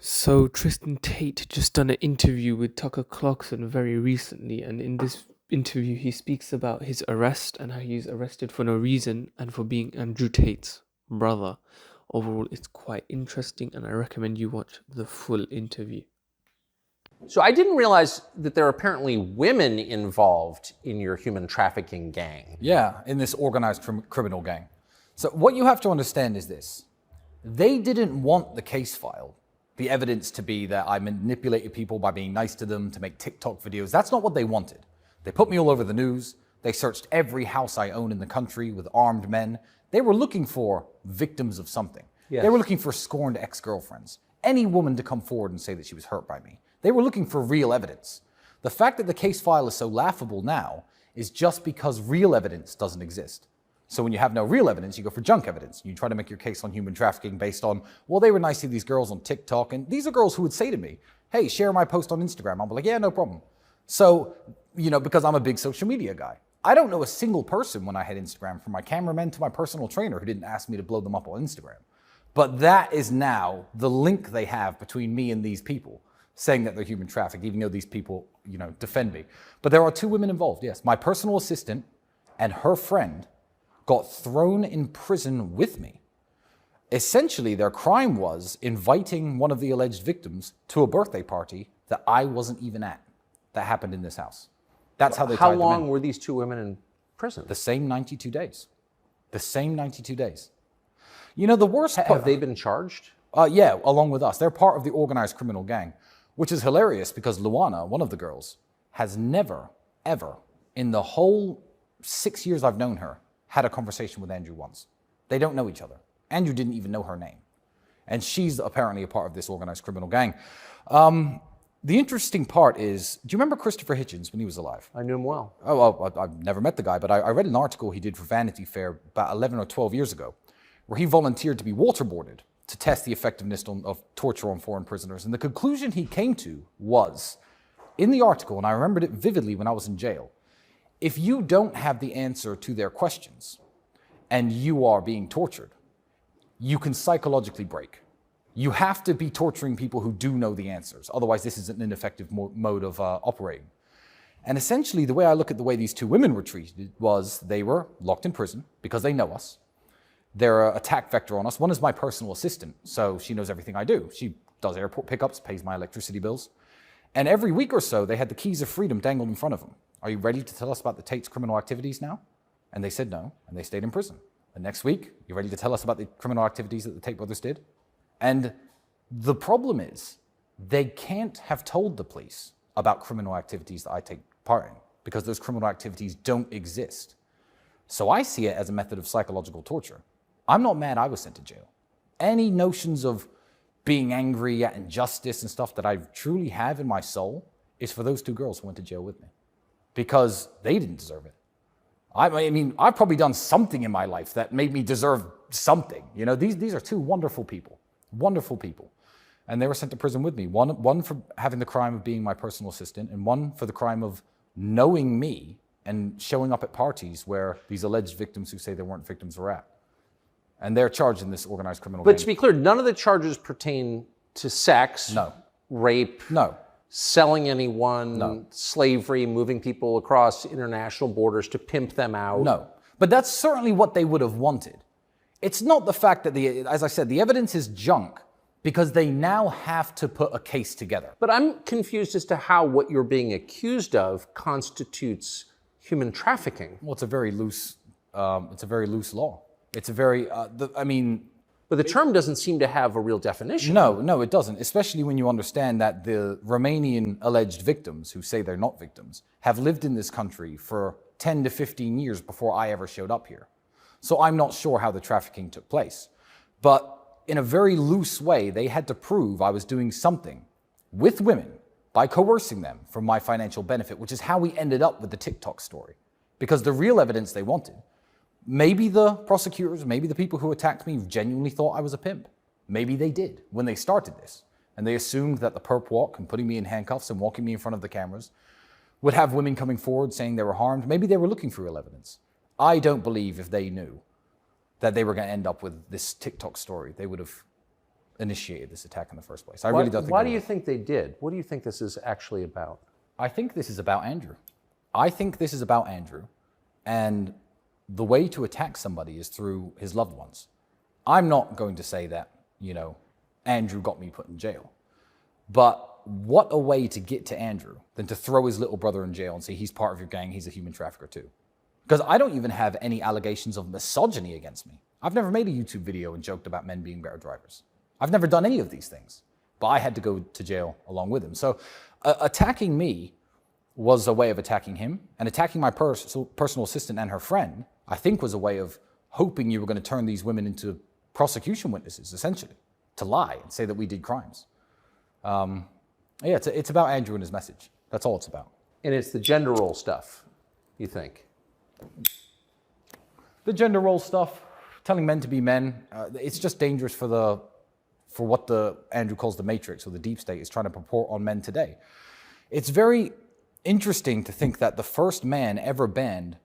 So Tristan Tate just done an interview with Tucker Clarkson very recently, and in this interview he speaks about his arrest and how he's arrested for no reason and for being Andrew Tate's brother. Overall, it's quite interesting, and I recommend you watch the full interview. So I didn't realize that there are apparently women involved in your human trafficking gang. Yeah, in this organized criminal gang. So what you have to understand is this. They didn't want the case file, the evidence to be that I manipulated people by being nice to them to make TikTok videos. That's not what they wanted. They put me all over the news. They searched every house I own in the country with armed men. They were looking for victims of something. Yes. They were looking for scorned ex-girlfriends. Any woman to come forward and say that she was hurt by me. They were looking for real evidence. The fact that the case file is so laughable now is just because real evidence doesn't exist. So when you have no real evidence, you go for junk evidence. You try to make your case on human trafficking based on, well, they were nice to these girls on TikTok, and these are girls who would say to me, hey, share my post on Instagram. I'll be like, yeah, no problem. So, because I'm a big social media guy. I don't know a single person when I had Instagram, from my cameraman to my personal trainer, who didn't ask me to blow them up on Instagram. But that is now the link they have between me and these people, saying that they're human trafficked, even though these people, defend me. But there are two women involved, yes. My personal assistant and her friend got thrown in prison with me. Essentially, their crime was inviting one of the alleged victims to a birthday party that I wasn't even at, that happened in this house. That's how they tied them in. How long were these two women in prison? The same 92 days. The same 92 days. The worst part... Have they been charged? Yeah, along with us. They're part of the organized criminal gang, which is hilarious because Luana, one of the girls, has never, ever, in the whole 6 years I've known her, had a conversation with Andrew once. They don't know each other. Andrew didn't even know her name. And she's apparently a part of this organized criminal gang. The interesting part is, do you remember Christopher Hitchens when he was alive? I knew him well. Oh, well, I've never met the guy, but I read an article he did for Vanity Fair about 11 or 12 years ago, where he volunteered to be waterboarded to test the effectiveness of torture on foreign prisoners. And the conclusion he came to was, in the article, and I remembered it vividly when I was in jail, if you don't have the answer to their questions and you are being tortured, you can psychologically break. You have to be torturing people who do know the answers. Otherwise, this is an ineffective mode of operating. And essentially, the way I look at the way these two women were treated was they were locked in prison because they know us. They're an attack vector on us. One is my personal assistant, so she knows everything I do. She does airport pickups, pays my electricity bills. And every week or so, they had the keys of freedom dangled in front of them. Are you ready to tell us about the Tate's criminal activities now? And they said no, and they stayed in prison. The next week, you ready to tell us about the criminal activities that the Tate brothers did? And the problem is, they can't have told the police about criminal activities that I take part in, because those criminal activities don't exist. So I see it as a method of psychological torture. I'm not mad I was sent to jail. Any notions of being angry at injustice and stuff that I truly have in my soul is for those two girls who went to jail with me, because they didn't deserve it. I mean, I've probably done something in my life that made me deserve something. These are two wonderful people, and they were sent to prison with me. One for having the crime of being my personal assistant, and one for the crime of knowing me and showing up at parties where these alleged victims who say they weren't victims were at. And they're charged in this organized criminal gang. But to be clear, none of the charges pertain to sex, No. rape, No. selling anyone, No. slavery, moving people across international borders to pimp them out. No. But that's certainly what they would have wanted. It's not the fact that, as I said, the evidence is junk because they now have to put a case together. But I'm confused as to how what you're being accused of constitutes human trafficking. Well, it's a very loose law. It's a very, But the term doesn't seem to have a real definition. No, it doesn't, especially when you understand that the Romanian alleged victims, who say they're not victims, have lived in this country for 10 to 15 years before I ever showed up here. So I'm not sure how the trafficking took place. But in a very loose way, they had to prove I was doing something with women by coercing them for my financial benefit, which is how we ended up with the TikTok story. Because the real evidence they wanted, maybe the prosecutors, maybe the people who attacked me genuinely thought I was a pimp. Maybe they did when they started this. And they assumed that the perp walk and putting me in handcuffs and walking me in front of the cameras would have women coming forward saying they were harmed. Maybe they were looking for real evidence. I don't believe if they knew that they were going to end up with this TikTok story, they would have initiated this attack in the first place. I really don't think. Why do you think they did? What do you think this is actually about? I think this is about Andrew. I think this is about Andrew, and the way to attack somebody is through his loved ones. I'm not going to say that, Andrew got me put in jail. But what a way to get to Andrew than to throw his little brother in jail and say he's part of your gang, he's a human trafficker too. Because I don't even have any allegations of misogyny against me. I've never made a YouTube video and joked about men being better drivers. I've never done any of these things. But I had to go to jail along with him. So attacking me was a way of attacking him. And attacking my personal assistant and her friend, I think, was a way of hoping you were going to turn these women into prosecution witnesses, essentially, to lie and say that we did crimes. It's about Andrew and his message. That's all it's about. And it's the gender role stuff, you think? The gender role stuff, telling men to be men, it's just dangerous for what Andrew calls the matrix, or the deep state is trying to purport on men today. It's very interesting to think that the first man ever banned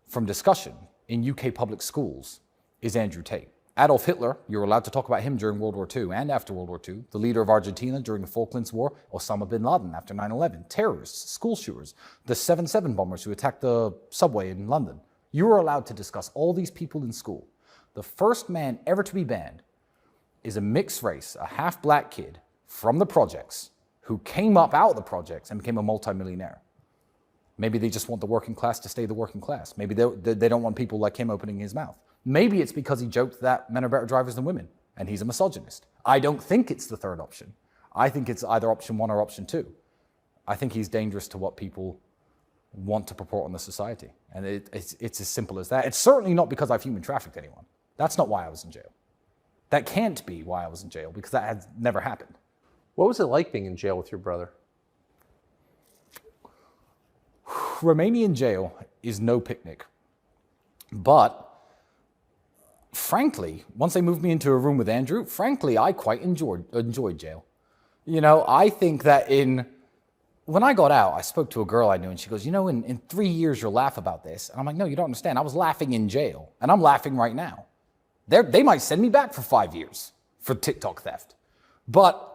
from discussion in UK public schools is Andrew Tate. Adolf Hitler, you were allowed to talk about him during World War II and after World War II. The leader of Argentina during the Falklands War, Osama bin Laden after 9/11. Terrorists, school shooters, the 7/7 bombers who attacked the subway in London. You were allowed to discuss all these people in school. The first man ever to be banned is a mixed race, a half-black kid from the projects who came up out of the projects and became a multimillionaire. Maybe they just want the working class to stay the working class. Maybe they don't want people like him opening his mouth. Maybe it's because he joked that men are better drivers than women, and he's a misogynist. I don't think it's the third option. I think it's either option one or option two. I think he's dangerous to what people want to purport on the society. And it's as simple as that. It's certainly not because I've human trafficked anyone. That's not why I was in jail. That can't be why I was in jail, because that has never happened. What was it like being in jail with your brother? Romanian jail is no picnic. But frankly, once they moved me into a room with Andrew, frankly, I quite enjoyed jail. I think that when I got out, I spoke to a girl I knew, and she goes, in 3 years, you'll laugh about this. And I'm like, no, you don't understand. I was laughing in jail, and I'm laughing right now. They might send me back for 5 years for TikTok theft. But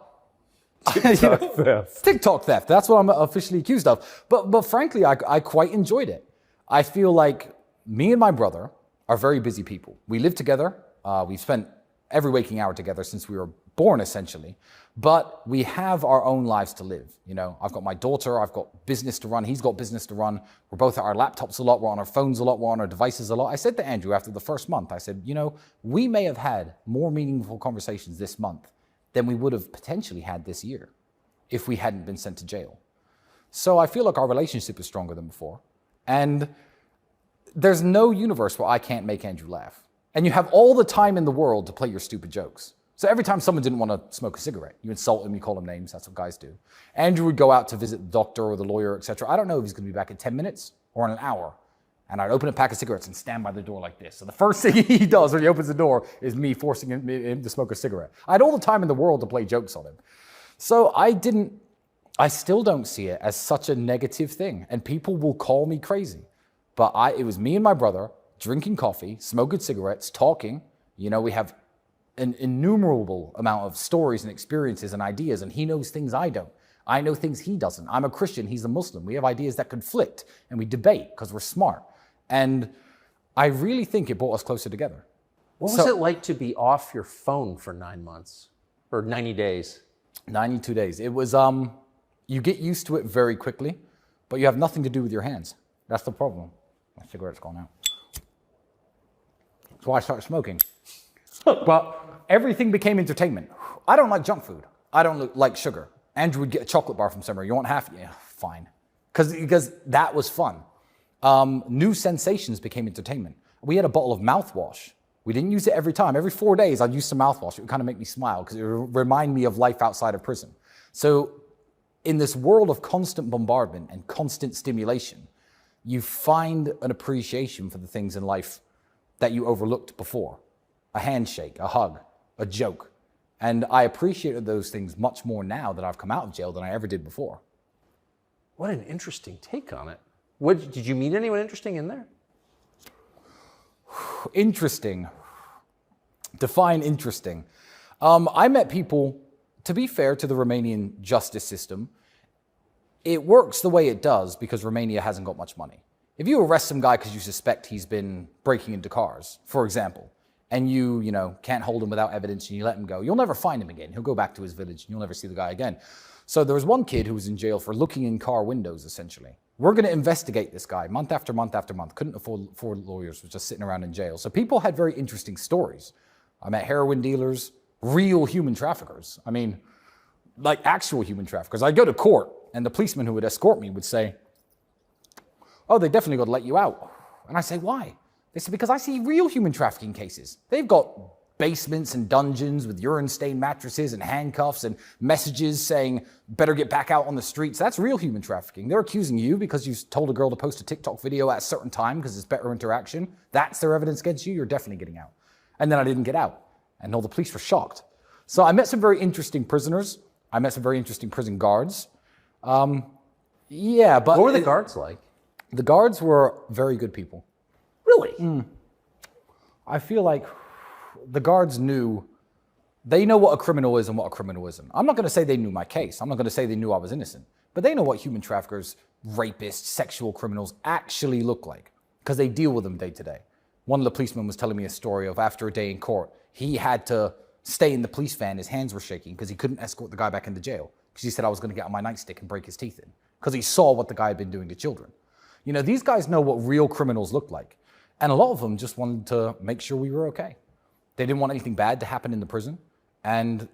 TikTok theft, that's what I'm officially accused of. But frankly, I quite enjoyed it. I feel like me and my brother are very busy people. We live together. We've spent every waking hour together since we were born, essentially. But we have our own lives to live. I've got my daughter, I've got business to run, he's got business to run. We're both at our laptops a lot, we're on our phones a lot, we're on our devices a lot. I said to Andrew after the first month, I said, we may have had more meaningful conversations this month than we would have potentially had this year if we hadn't been sent to jail. So I feel like our relationship is stronger than before. And there's no universe where I can't make Andrew laugh. And you have all the time in the world to play your stupid jokes. So every time someone didn't want to smoke a cigarette, you insult him, you call him names, that's what guys do. Andrew would go out to visit the doctor or the lawyer, etc. I don't know if he's going to be back in 10 minutes or in an hour. And I'd open a pack of cigarettes and stand by the door like this. So the first thing he does when he opens the door is me forcing him to smoke a cigarette. I had all the time in the world to play jokes on him. So I still don't see it as such a negative thing. And people will call me crazy. But it was me and my brother drinking coffee, smoking cigarettes, talking. We have an innumerable amount of stories and experiences and ideas, and he knows things I don't. I know things he doesn't. I'm a Christian, he's a Muslim. We have ideas that conflict, and we debate because we're smart. And I really think it brought us closer together. What was it like to be off your phone for 9 months or 90 days? 92 days. It was, you get used to it very quickly, but you have nothing to do with your hands. That's the problem. My cigarette's gone out. That's why I started smoking. But everything became entertainment. I don't like junk food. I don't like sugar. Andrew would get a chocolate bar from somewhere. You want half? Yeah, fine. Because that was fun. New sensations became entertainment. We had a bottle of mouthwash. We didn't use it every time. Every 4 days, I'd use some mouthwash. It would kind of make me smile because it would remind me of life outside of prison. So in this world of constant bombardment and constant stimulation, you find an appreciation for the things in life that you overlooked before. A handshake, a hug, a joke. And I appreciated those things much more now that I've come out of jail than I ever did before. What an interesting take on it. Did you meet anyone interesting in there? Interesting. Define interesting. I met people, to be fair to the Romanian justice system, it works the way it does because Romania hasn't got much money. If you arrest some guy because you suspect he's been breaking into cars, for example, and you can't hold him without evidence and you let him go, you'll never find him again. He'll go back to his village and you'll never see the guy again. So there was one kid who was in jail for looking in car windows, essentially. We're going to investigate this guy month after month after month. Couldn't afford lawyers, was just sitting around in jail. So people had very interesting stories. I met heroin dealers, real human traffickers. I mean, like actual human traffickers. I'd go to court and the policeman who would escort me would say, "Oh, they definitely got to let you out." And I say, "Why?" They said, "Because I see real human trafficking cases. They've got basements and dungeons with urine-stained mattresses and handcuffs and messages saying, better get back out on the streets. That's real human trafficking. They're accusing you because you told a girl to post a TikTok video at a certain time because it's better interaction. That's their evidence against you. You're definitely getting out." And then I didn't get out. And all the police were shocked. So I met some very interesting prisoners. I met some very interesting prison guards. Yeah, but... What were the guards like? The guards were very good people. Really? I feel like the guards they know what a criminal is and what a criminal isn't. I'm not going to say they knew my case. I'm not going to say they knew I was innocent. But they know what human traffickers, rapists, sexual criminals actually look like because they deal with them day to day. One of the policemen was telling me a story of after a day in court, he had to stay in the police van. His hands were shaking because he couldn't escort the guy back into jail because he said I was going to get on my nightstick and break his teeth in because he saw what the guy had been doing to children. These guys know what real criminals look like. And a lot of them just wanted to make sure we were okay. They didn't want anything bad to happen in the prison. And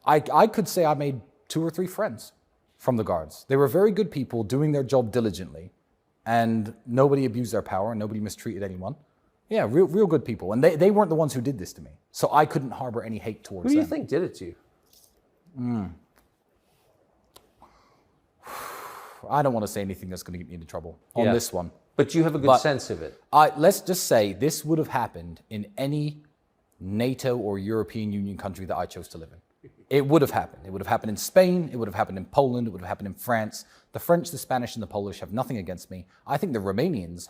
I could say I made 2 or 3 friends from the guards. They were very good people doing their job diligently. And nobody abused their power and nobody mistreated anyone. Yeah, real good people. And they weren't the ones who did this to me. So I couldn't harbor any hate towards them. Who do you think did it to you? I don't want to say anything that's going to get me into trouble on this one. But you have a good sense of it. Let's just say this would have happened in any NATO or European Union country that I chose to live in. It would have happened. It would have happened in Spain. It would have happened in Poland. It would have happened in France. The French, the Spanish, and the Polish have nothing against me. I think the Romanians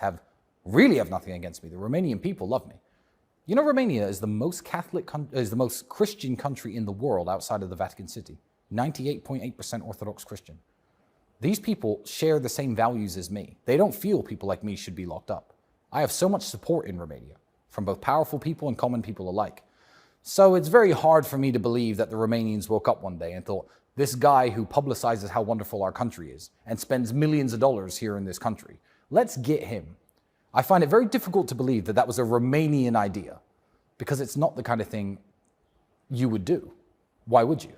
really have nothing against me. The Romanian people love me. Romania is the most is the most Christian country in the world outside of the Vatican City. 98.8% Orthodox Christian. These people share the same values as me. They don't feel people like me should be locked up. I have so much support in Romania from both powerful people and common people alike. So it's very hard for me to believe that the Romanians woke up one day and thought, this guy who publicizes how wonderful our country is and spends millions of dollars here in this country, let's get him. I find it very difficult to believe that that was a Romanian idea because it's not the kind of thing you would do. Why would you?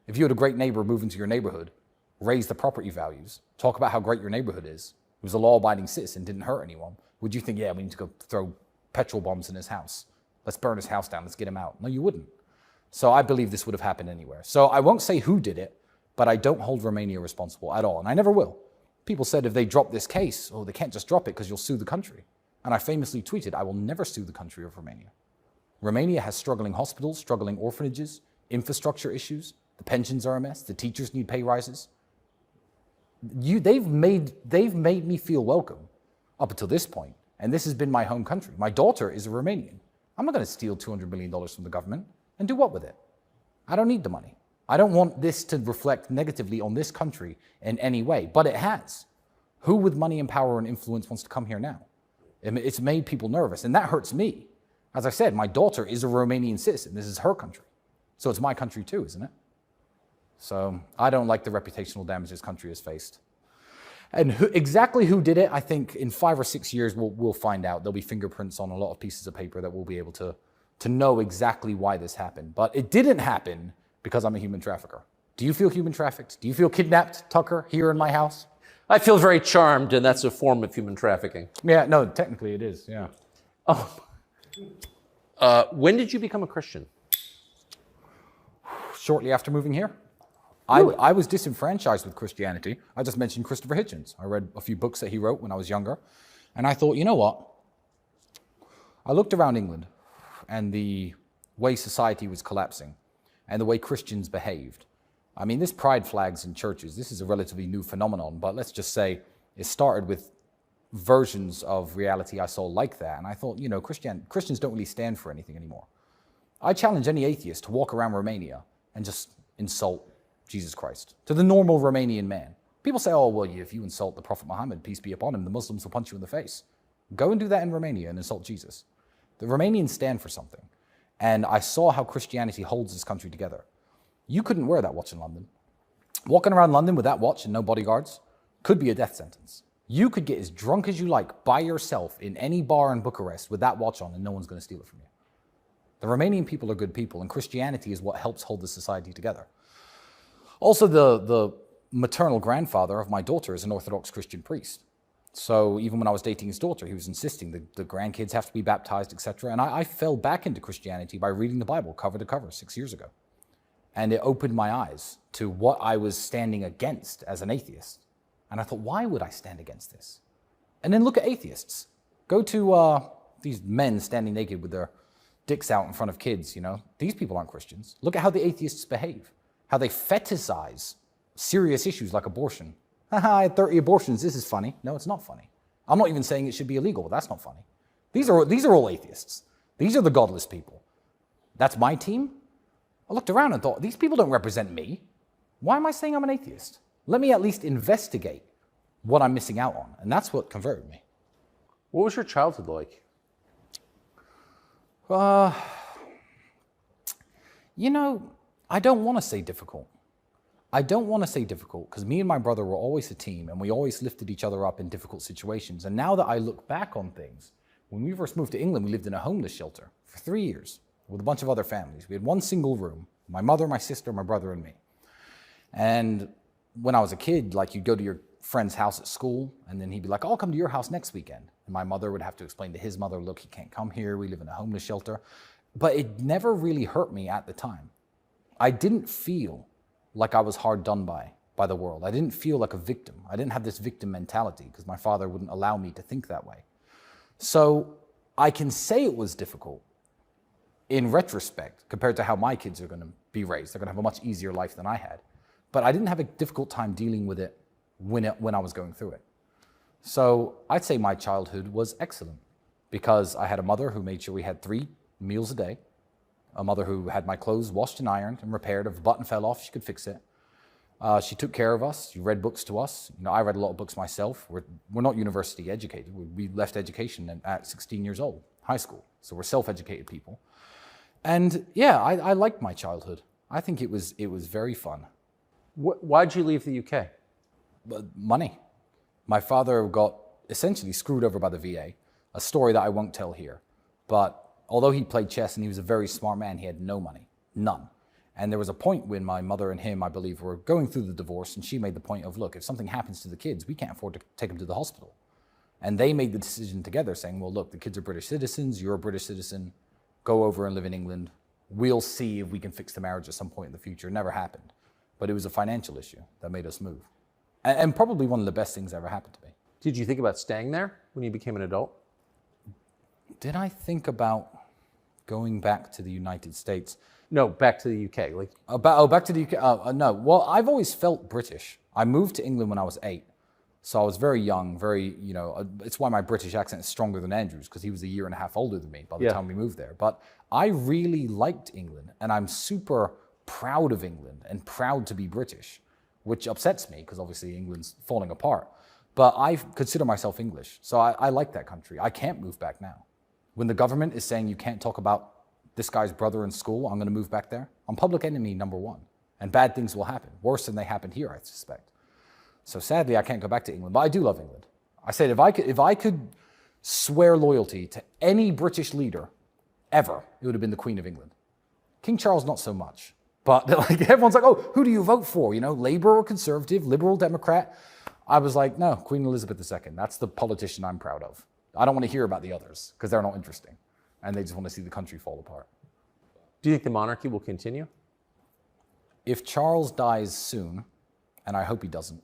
If you had a great neighbor move into your neighborhood, raise the property values, talk about how great your neighborhood is, he was a law-abiding citizen, didn't hurt anyone, would you think, yeah, we need to go throw petrol bombs in his house? Let's burn his house down, let's get him out. No, you wouldn't. So I believe this would have happened anywhere. So I won't say who did it, but I don't hold Romania responsible at all, and I never will. People said if they drop this case, they can't just drop it because you'll sue the country. And I famously tweeted, I will never sue the country of Romania. Romania has struggling hospitals, struggling orphanages, infrastructure issues, the pensions are a mess, the teachers need pay rises. They've made me feel welcome up until this point, and this has been my home country. My daughter is a Romanian. I'm not going to steal $200 million from the government and do what with it? I don't need the money. I don't want this to reflect negatively on this country in any way, but it has. Who with money and power and influence wants to come here now? It's made people nervous, and that hurts me. As I said, my daughter is a Romanian citizen. This is her country. So it's my country too, isn't it? So I don't like the reputational damage this country has faced. And exactly who did it, I think in 5 or 6 years we'll find out. There'll be fingerprints on a lot of pieces of paper that we'll be able to know exactly why this happened. But it didn't happen because I'm a human trafficker. Do you feel human trafficked? Do you feel kidnapped, Tucker, here in my house? I feel very charmed, and that's a form of human trafficking. Yeah, no, technically it is, yeah. When did you become a Christian? Shortly after moving here. Really? I was disenfranchised with Christianity. I just mentioned Christopher Hitchens. I read a few books that he wrote when I was younger. And I thought, you know what? I looked around England and the way society was collapsing and the way Christians behaved. I mean, this pride flags in churches, this is a relatively new phenomenon, but let's just say it started with versions of reality I saw like that. And I thought, Christians don't really stand for anything anymore. I challenge any atheist to walk around Romania and just insult Jesus Christ to the normal Romanian man. People say, oh, well, if you insult the Prophet Muhammad, peace be upon him, the Muslims will punch you in the face. Go and do that in Romania and insult Jesus. The Romanians stand for something. And I saw how Christianity holds this country together. You couldn't wear that watch in London. Walking around London with that watch and no bodyguards could be a death sentence. You could get as drunk as you like by yourself in any bar in Bucharest with that watch on and no one's going to steal it from you. The Romanian people are good people, and Christianity is what helps hold the society together. Also, the maternal grandfather of my daughter is an Orthodox Christian priest. So even when I was dating his daughter, he was insisting that the grandkids have to be baptized, etc. And I fell back into Christianity by reading the Bible cover to cover 6 years ago. And it opened my eyes to what I was standing against as an atheist. And I thought, why would I stand against this? And then look at atheists. Go to these men standing naked with their dicks out in front of kids, you know. These people aren't Christians. Look at how the atheists behave, how they fetishize serious issues like abortion. Haha, I had 30 abortions, this is funny. No, it's not funny. I'm not even saying it should be illegal, but that's not funny. These are all atheists. These are the godless people. That's my team? I looked around and thought, these people don't represent me. Why am I saying I'm an atheist? Let me at least investigate what I'm missing out on. And that's what converted me. What was your childhood like? You know, I don't want to say difficult. I don't want to say difficult because me and my brother were always a team and we always lifted each other up in difficult situations. And now that I look back on things, when we first moved to England, we lived in a homeless shelter for 3 years with a bunch of other families. We had one single room, my mother, my sister, my brother, and me. And when I was a kid, like you'd go to your friend's house at school and then he'd be like, I'll come to your house next weekend. And my mother would have to explain to his mother, look, he can't come here. We live in a homeless shelter. But it never really hurt me at the time. I didn't feel like I was hard done by the world. I didn't feel like a victim. I didn't have this victim mentality because my father wouldn't allow me to think that way. So I can say it was difficult in retrospect compared to how my kids are going to be raised. They're going to have a much easier life than I had. But I didn't have a difficult time dealing with it when I was going through it. So I'd say my childhood was excellent because I had a mother who made sure we had 3 meals a day, a mother who had my clothes washed and ironed and repaired. If a button fell off, she could fix it. She took care of us. She read books to us. You know, I read a lot of books myself. We're not university educated. We left education at 16 years old, high school. So we're self-educated people. And yeah, I liked my childhood. I think it was very fun. Why'd you leave the UK? Money. My father got essentially screwed over by the VA, a story that I won't tell here. But although he played chess and he was a very smart man, he had no money, none. And there was a point when my mother and him, I believe, were going through the divorce, and she made the point of, look, if something happens to the kids, we can't afford to take them to the hospital. And they made the decision together saying, well, look, the kids are British citizens, you're a British citizen, go over and live in England. We'll see if we can fix the marriage at some point in the future. It never happened. But it was a financial issue that made us move. And probably one of the best things that ever happened to me. Did you think about staying there when you became an adult? Did I think about going back to the United States? No, back to the UK. Back to the UK? No. Well, I've always felt British. I moved to England when I was 8. So I was very young, it's why my British accent is stronger than Andrew's, because he was a year and a half older than me by the time we moved there. But I really liked England, and I'm super proud of England and proud to be British, which upsets me because obviously England's falling apart. But I consider myself English, so I like that country. I can't move back now. When the government is saying you can't talk about this guy's brother in school, I'm going to move back there. I'm public enemy #1, and bad things will happen, worse than they happened here, I suspect. So sadly, I can't go back to England, but I do love England. I said if I could swear loyalty to any British leader ever, it would have been the Queen of England. King Charles, not so much. But like everyone's like, oh, who do you vote for? You know, Labour or Conservative, Liberal, Democrat? I was like, no, Queen Elizabeth II. That's the politician I'm proud of. I don't want to hear about the others because they're not interesting. And they just want to see the country fall apart. Do you think the monarchy will continue? If Charles dies soon, and I hope he doesn't,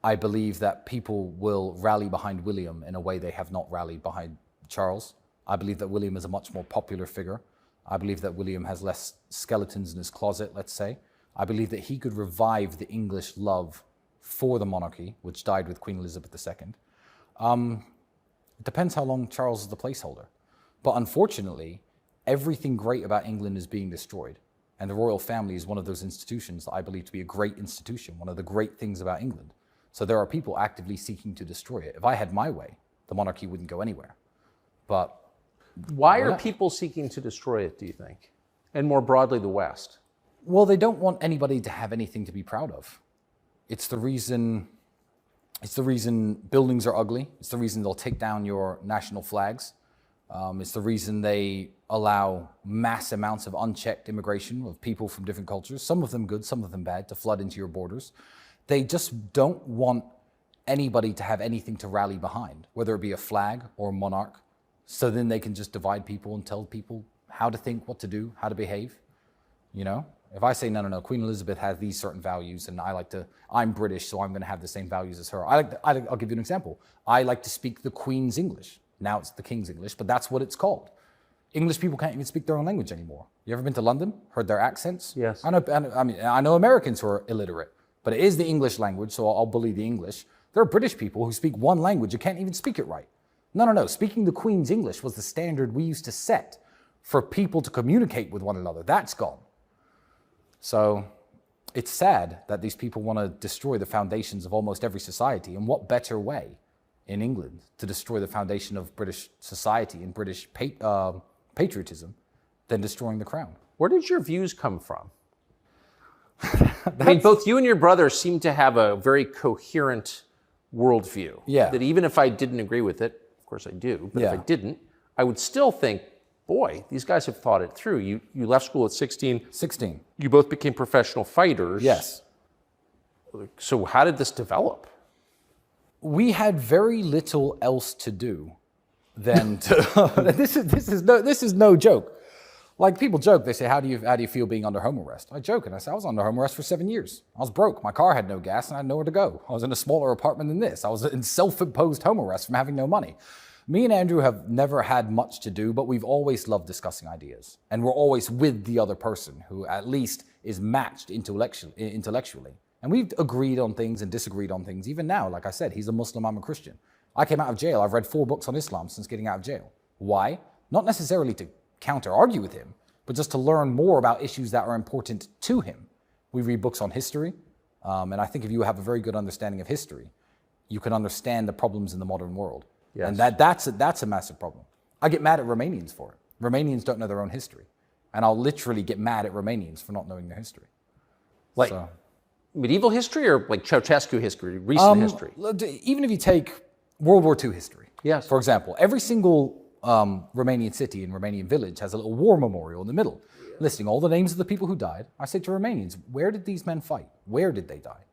I believe that people will rally behind William in a way they have not rallied behind Charles. I believe that William is a much more popular figure. I believe that William has less skeletons in his closet, let's say. I believe that he could revive the English love for the monarchy, which died with Queen Elizabeth II. It depends how long Charles is the placeholder. But unfortunately, everything great about England is being destroyed. And the royal family is one of those institutions that I believe to be a great institution, one of the great things about England. So there are people actively seeking to destroy it. If I had my way, the monarchy wouldn't go anywhere. But why are people seeking to destroy it, do you think? And more broadly, the West? well, they don't want anybody to have anything to be proud of. It's the reason buildings are ugly. It's the reason they'll take down your national flags. It's the reason they allow mass amounts of unchecked immigration of people from different cultures, some of them good, some of them bad, to flood into your borders. They just don't want anybody to have anything to rally behind, whether it be a flag or a monarch, so then they can just divide people and tell people how to think, what to do, how to behave. You know, if I say, no, Queen Elizabeth has these certain values and I'm British, so I'm going to have the same values as her. I'll give you an example. I like to speak the Queen's English. Now it's the King's English, but that's what it's called. English people can't even speak their own language anymore. You ever been to London? Heard their accents? Yes. I know Americans who are illiterate, but it is the English language, so I'll bully the English. There are British people who speak one language and can't even speak it right. No. Speaking the Queen's English was the standard we used to set for people to communicate with one another. That's gone. So it's sad that these people want to destroy the foundations of almost every society. And what better way in England to destroy the foundation of British society and British patriotism than destroying the crown? Where did your views come from? I mean, both you and your brother seem to have a very coherent worldview. Yeah. That even if I didn't agree with it, of course I do, but if I didn't, I would still think, boy, these guys have thought it through. You left school at 16. 16. You both became professional fighters. Yes. So how did this develop? We had very little else to do than to. This is no joke. Like, people joke, they say, how do you feel being under home arrest? I joke and I say, I was under home arrest for 7 years. I was broke. My car had no gas and I had nowhere to go. I was in a smaller apartment than this. I was in self-imposed home arrest from having no money. Me and Andrew have never had much to do, but we've always loved discussing ideas. And we're always with the other person who at least is matched intellectually. And we've agreed on things and disagreed on things. Even now, like I said, he's a Muslim, I'm a Christian. I came out of jail. I've read 4 books on Islam since getting out of jail. Why? Not necessarily to counter-argue with him, but just to learn more about issues that are important to him. We read books on history, and I think if you have a very good understanding of history, you can understand the problems in the modern world. Yes. And that's a massive problem. I get mad at Romanians for it. Romanians don't know their own history. And I'll literally get mad at Romanians for not knowing their history. Like medieval history or like Ceausescu history, recent history? Even if you take World War II history, Yes. for example, every single Romanian city and Romanian village has a little war memorial in the middle, listing all the names of the people who died. I say to Romanians, where did these men fight? Where did they die?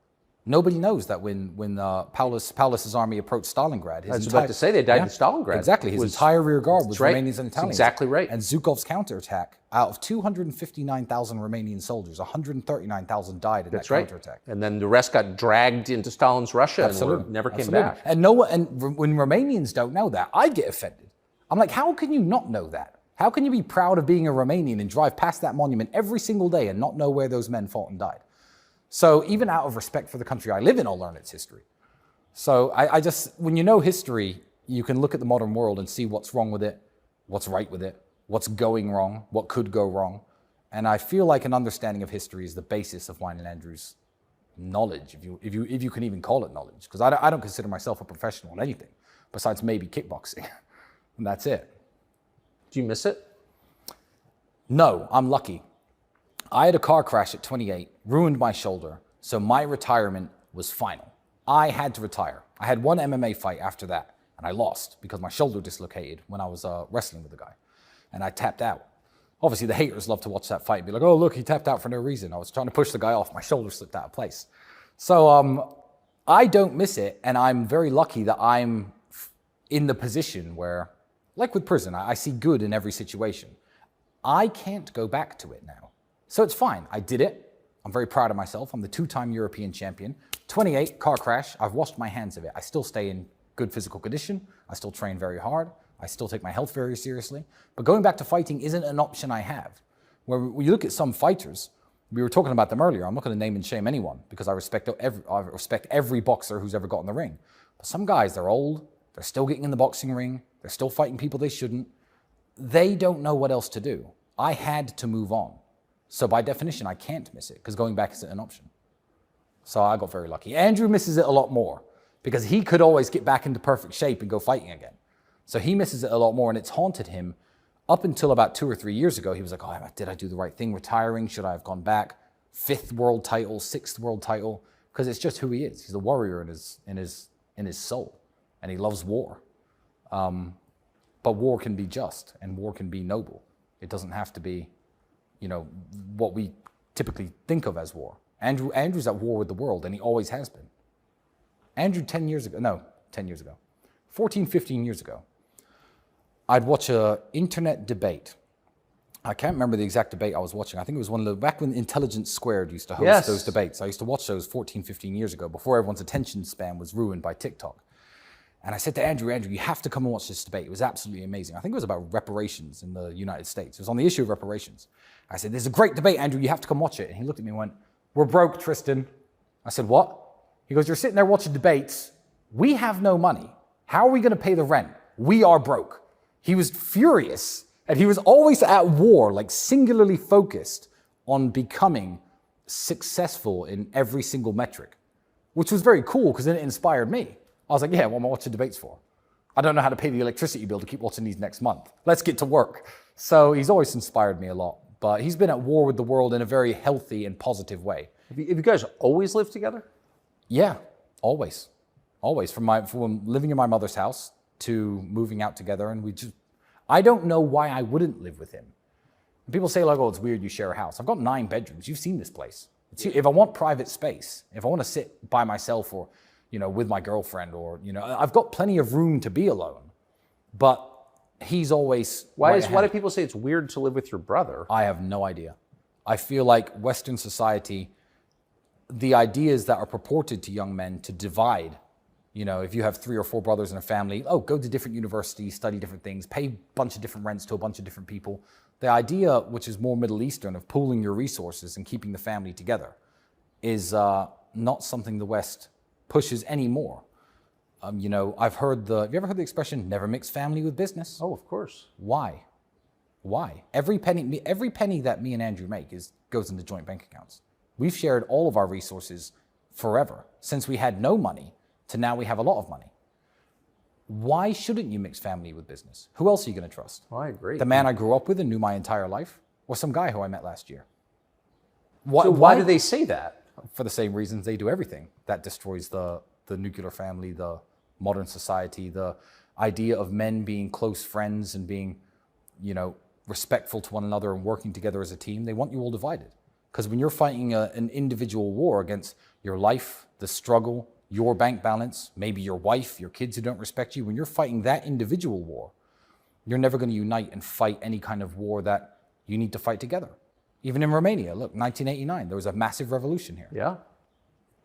Nobody knows that when Paulus's army approached Stalingrad, I was about to say they died in Stalingrad. Exactly. His entire rear guard was right. Romanians and Italians. That's exactly right. And Zhukov's counterattack, out of 259,000 Romanian soldiers, 139,000 died in that counterattack. And then the rest got dragged into Stalin's Russia and never came back. And when Romanians don't know that, I get offended. I'm like, how can you not know that? How can you be proud of being a Romanian and drive past that monument every single day and not know where those men fought and died? So even out of respect for the country I live in, I'll learn its history. So I just, when you know history, you can look at the modern world and see what's wrong with it, what's right with it, what's going wrong, what could go wrong. And I feel like an understanding of history is the basis of mine and Andrew's knowledge, if you can even call it knowledge. Because I don't consider myself a professional in anything, besides maybe kickboxing. And that's it. Do you miss it? No, I'm lucky. I had a car crash at 28, ruined my shoulder, so my retirement was final. I had to retire. I had one MMA fight after that, and I lost because my shoulder dislocated when I was wrestling with the guy, and I tapped out. Obviously, the haters love to watch that fight and be like, oh, look, he tapped out for no reason. I was trying to push the guy off. My shoulder slipped out of place. So I don't miss it, and I'm very lucky that I'm in the position where, like with prison, I see good in every situation. I can't go back to it now. So it's fine. I did it. I'm very proud of myself. I'm the 2-time European champion. 28, car crash. I've washed my hands of it. I still stay in good physical condition. I still train very hard. I still take my health very seriously. But going back to fighting isn't an option I have. When you look at some fighters, we were talking about them earlier. I'm not going to name and shame anyone because I respect every boxer who's ever got in the ring. But some guys, they're old. They're still getting in the boxing ring. They're still fighting people they shouldn't. they don't know what else to do. I had to move on. So by definition, I can't miss it because going back isn't an option. So I got very lucky. Andrew misses it a lot more because he could always get back into perfect shape and go fighting again. So he misses it a lot more, and it's haunted him up until about 2 or 3 years ago. He was like, oh, did I do the right thing retiring? Should I have gone back? 5th world title, 6th world title, because it's just who he is. He's a warrior in his soul, and he loves war. But war can be just, and war can be noble. It doesn't have to be, what we typically think of as war. Andrew's at war with the world, and he always has been. Andrew 14, 15 years ago, I'd watch an internet debate. I can't remember the exact debate I was watching. I think it was one of the, back when Intelligence Squared used to host those debates. I used to watch those 14, 15 years ago before everyone's attention span was ruined by TikTok. And I said to Andrew, you have to come and watch this debate. It was absolutely amazing. I think it was about reparations in the United States. It was on the issue of reparations. I said, there's a great debate, Andrew. You have to come watch it. And he looked at me and went, we're broke, Tristan. I said, what? He goes, you're sitting there watching debates. We have no money. How are we going to pay the rent? We are broke. He was furious. And he was always at war, like singularly focused on becoming successful in every single metric, which was very cool because then it inspired me. I was like, yeah, what am I watching debates for? I don't know how to pay the electricity bill to keep watching these next month. Let's get to work. So he's always inspired me a lot, but he's been at war with the world in a very healthy and positive way. Have you guys always lived together? Yeah, always. Always. From living in my mother's house to moving out together, and I don't know why I wouldn't live with him. And people say like, oh, it's weird you share a house. I've got 9 bedrooms. You've seen this place. If I want private space, if I want to sit by myself or with my girlfriend or, I've got plenty of room to be alone, but he's always... Why do people say it's weird to live with your brother? I have no idea. I feel like Western society, the ideas that are purported to young men to divide, if you have 3 or 4 brothers in a family, go to different universities, study different things, pay a bunch of different rents to a bunch of different people. The idea, which is more Middle Eastern, of pooling your resources and keeping the family together is not something the West pushes anymore. I've heard have you ever heard the expression, never mix family with business? Oh, of course. Why? Every penny that me and Andrew make goes into joint bank accounts. We've shared all of our resources forever, since we had no money to now we have a lot of money. Why shouldn't you mix family with business? Who else are you going to trust? Oh, I agree. The man I grew up with and knew my entire life, or some guy who I met last year? Why do they say that? For the same reasons they do everything. That destroys the nuclear family, the modern society, the idea of men being close friends and being, respectful to one another and working together as a team. They want you all divided. Because when you're fighting an individual war against your life, the struggle, your bank balance, maybe your wife, your kids who don't respect you, when you're fighting that individual war, you're never going to unite and fight any kind of war that you need to fight together. Even in Romania, look, 1989, there was a massive revolution here. Yeah.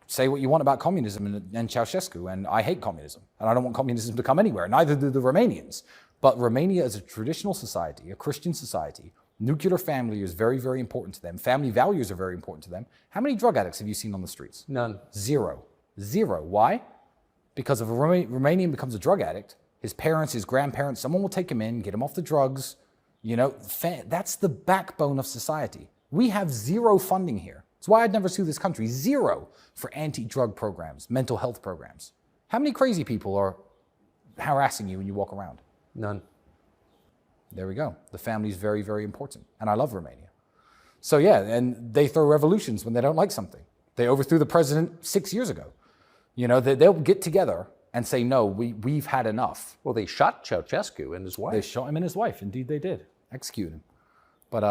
Say what you want about communism and Ceausescu, and I hate communism, and I don't want communism to come anywhere, neither do the Romanians. But Romania is a traditional society, a Christian society. Nuclear family is very, very important to them. Family values are very important to them. How many drug addicts have you seen on the streets? None. Zero. Why? Because if a Romanian becomes a drug addict, his parents, his grandparents, someone will take him in, get him off the drugs. That's the backbone of society. We have zero funding here. That's why I'd never sue this country. Zero for anti-drug programs, mental health programs. How many crazy people are harassing you when you walk around? None. There we go. The family is very, very important. And I love Romania. So yeah, and they throw revolutions when they don't like something. They overthrew the president 6 years ago. They'll get together and say, no, we've had enough. Well, they shot Ceausescu and his wife. They shot him and his wife. Indeed, they did. Execute him. But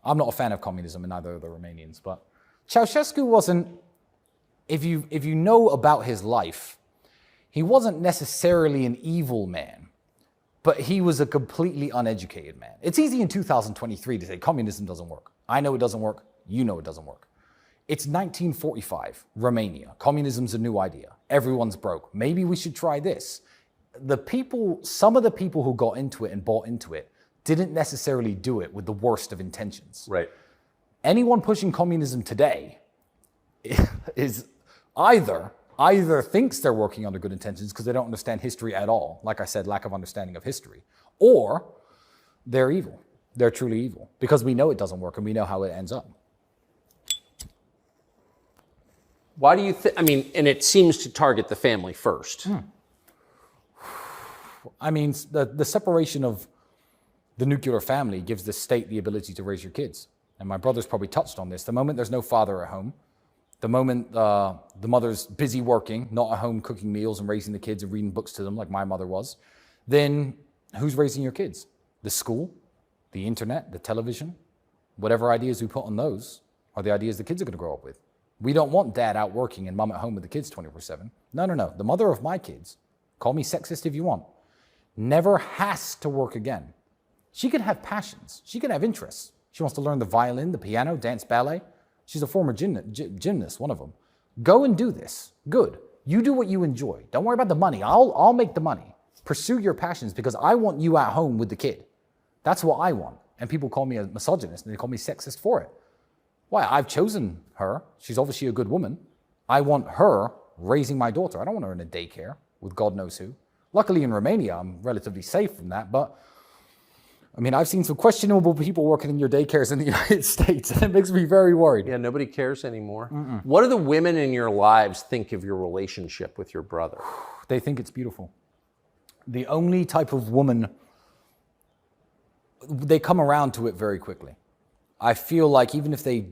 I'm not a fan of communism, and neither are the Romanians. But Ceausescu wasn't, if you know about his life, he wasn't necessarily an evil man, but he was a completely uneducated man. It's easy in 2023 to say communism doesn't work. I know it doesn't work. You know it doesn't work. It's 1945, Romania. Communism's a new idea. Everyone's broke. Maybe we should try this. Some of the people who got into it and bought into it didn't necessarily do it with the worst of intentions. Right. Anyone pushing communism today is either thinks they're working under good intentions because they don't understand history at all. Like I said, lack of understanding of history. Or they're evil. They're truly evil because we know it doesn't work and we know how it ends up. Why do you think, I mean, and it seems to target the family first. I mean, the separation of the nuclear family gives the state the ability to raise your kids. And my brother's probably touched on this. The moment there's no father at home, the moment the mother's busy working, not at home cooking meals and raising the kids and reading books to them like my mother was, then who's raising your kids? The school, the internet, the television, whatever ideas we put on those are the ideas the kids are going to grow up with. We don't want dad out working and mom at home with the kids 24/7. No. The mother of my kids, call me sexist if you want, never has to work again. She can have passions. She can have interests. She wants to learn the violin, the piano, dance, ballet. She's a former gymnast, one of them. Go and do this. Good. You do what you enjoy. Don't worry about the money. I'll make the money. Pursue your passions because I want you at home with the kid. That's what I want. And people call me a misogynist and they call me sexist for it. Why? I've chosen her. She's obviously a good woman. I want her raising my daughter. I don't want her in a daycare with God knows who. Luckily in Romania, I'm relatively safe from that, but I mean, I've seen some questionable people working in your daycares in the United States, and it makes me very worried. Yeah, nobody cares anymore. What do the women in your lives think of your relationship with your brother? They think it's beautiful. The only type of woman, they come around to it very quickly. I feel like even if they're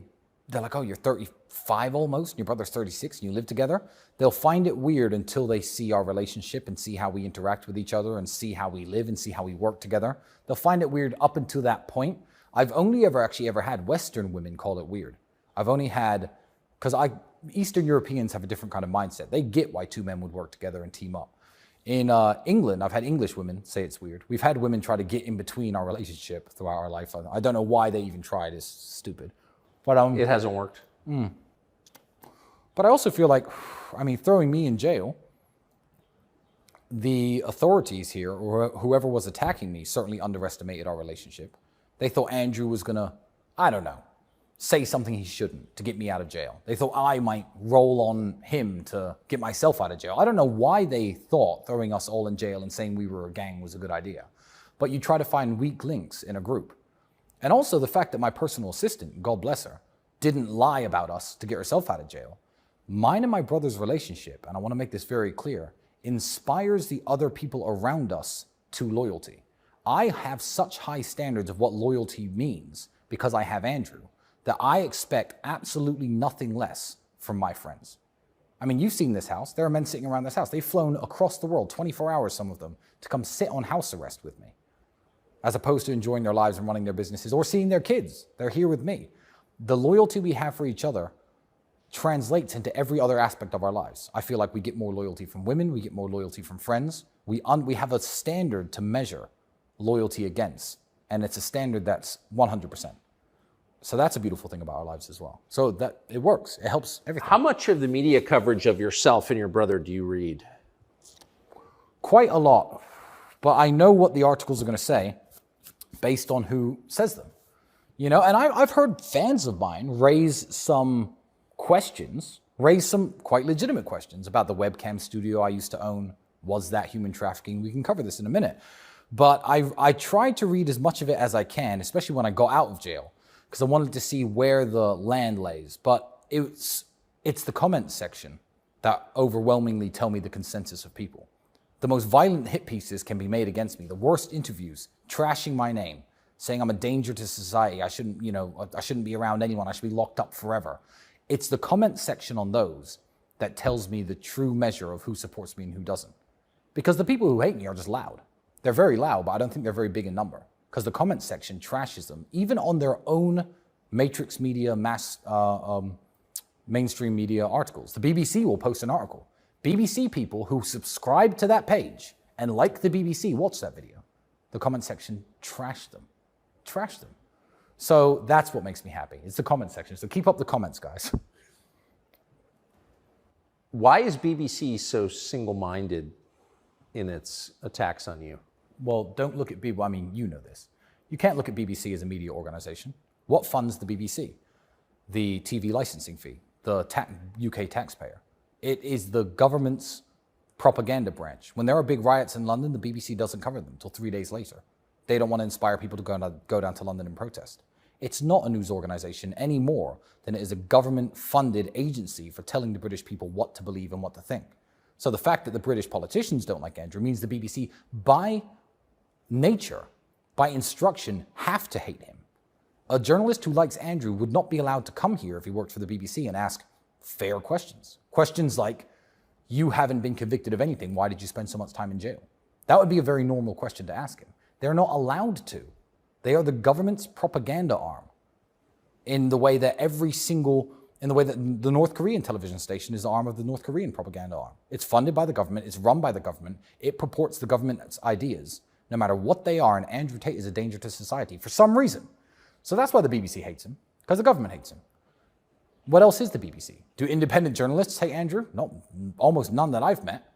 like, oh, you're 35 almost, and your brother's 36, and you live together, they'll find it weird until they see our relationship and see how we interact with each other and see how we live and see how we work together. They'll find it weird up until that point. I've only ever had Western women call it weird. I've only had, because Eastern Europeans have a different kind of mindset. They get why two men would work together and team up. In England, I've had English women say it's weird. We've had women try to get in between our relationship throughout our life. I don't know why they even tried. It's stupid. But It hasn't worked. But I also feel like, I mean, throwing me in jail, the authorities here, or whoever was attacking me, certainly underestimated our relationship. They thought Andrew was going to, I don't know, say something he shouldn't to get me out of jail. They thought I might roll on him to get myself out of jail. I don't know why they thought throwing us all in jail and saying we were a gang was a good idea. But you try to find weak links in a group. And also the fact that my personal assistant, God bless her, didn't lie about us to get herself out of jail. Mine and my brother's relationship, and I want to make this very clear, inspires the other people around us to loyalty. I have such high standards of what loyalty means because I have Andrew, that I expect absolutely nothing less from my friends. I mean, you've seen this house. There are men sitting around this house. They've flown across the world, 24 hours, some of them, to come sit on house arrest with me, as opposed to enjoying their lives and running their businesses or seeing their kids. They're here with me. The loyalty we have for each other translates into every other aspect of our lives. I feel like we get more loyalty from women. We get more loyalty from friends. We have a standard to measure loyalty against, and it's a standard that's 100%. So that's a beautiful thing about our lives as well. So that it works. It helps everything. How much of the media coverage of yourself and your brother do you read? Quite a lot. But I know what the articles are going to say based on who says them. You know, and I've heard fans of mine raise some quite legitimate questions about the webcam studio I used to own. Was that human trafficking? We can cover this in a minute. But I tried to read as much of it as I can, especially when I got out of jail, because I wanted to see where the land lays. But it's the comment section that overwhelmingly tell me the consensus of people. The most violent hit pieces can be made against me. The worst interviews, trashing my name, saying I'm a danger to society. I shouldn't be around anyone. I should be locked up forever. It's the comment section on those that tells me the true measure of who supports me and who doesn't. Because the people who hate me are just loud. They're very loud, but I don't think they're very big in number. Because the comment section trashes them, even on their own matrix media, mainstream media articles. The BBC will post an article. BBC people who subscribe to that page and like the BBC watch that video. The comment section trash them. So that's what makes me happy. It's the comment section. So keep up the comments, guys. Why is BBC so single-minded in its attacks on you? Well, don't look at people. I mean, you know this. You can't look at BBC as a media organization. What funds the BBC? The TV licensing fee, the UK taxpayer. It is the government's propaganda branch. When there are big riots in London, the BBC doesn't cover them until 3 days later. they don't want to inspire people to go down to London and protest. It's not a news organization any more than it is a government-funded agency for telling the British people what to believe and what to think. So the fact that the British politicians don't like Andrew means the BBC, by nature, by instruction, have to hate him. A journalist who likes Andrew would not be allowed to come here if he worked for the BBC and ask fair questions. Questions like, you haven't been convicted of anything, why did you spend so much time in jail? That would be a very normal question to ask him. They're not allowed to. They are the government's propaganda arm in the way that the North Korean television station is the arm of the North Korean propaganda arm. It's funded by the government, it's run by the government, it purports the government's ideas, no matter what they are, and Andrew Tate is a danger to society for some reason. So that's why the BBC hates him, because the government hates him. What else is the BBC? Do independent journalists hate Andrew? No, almost none that I've met.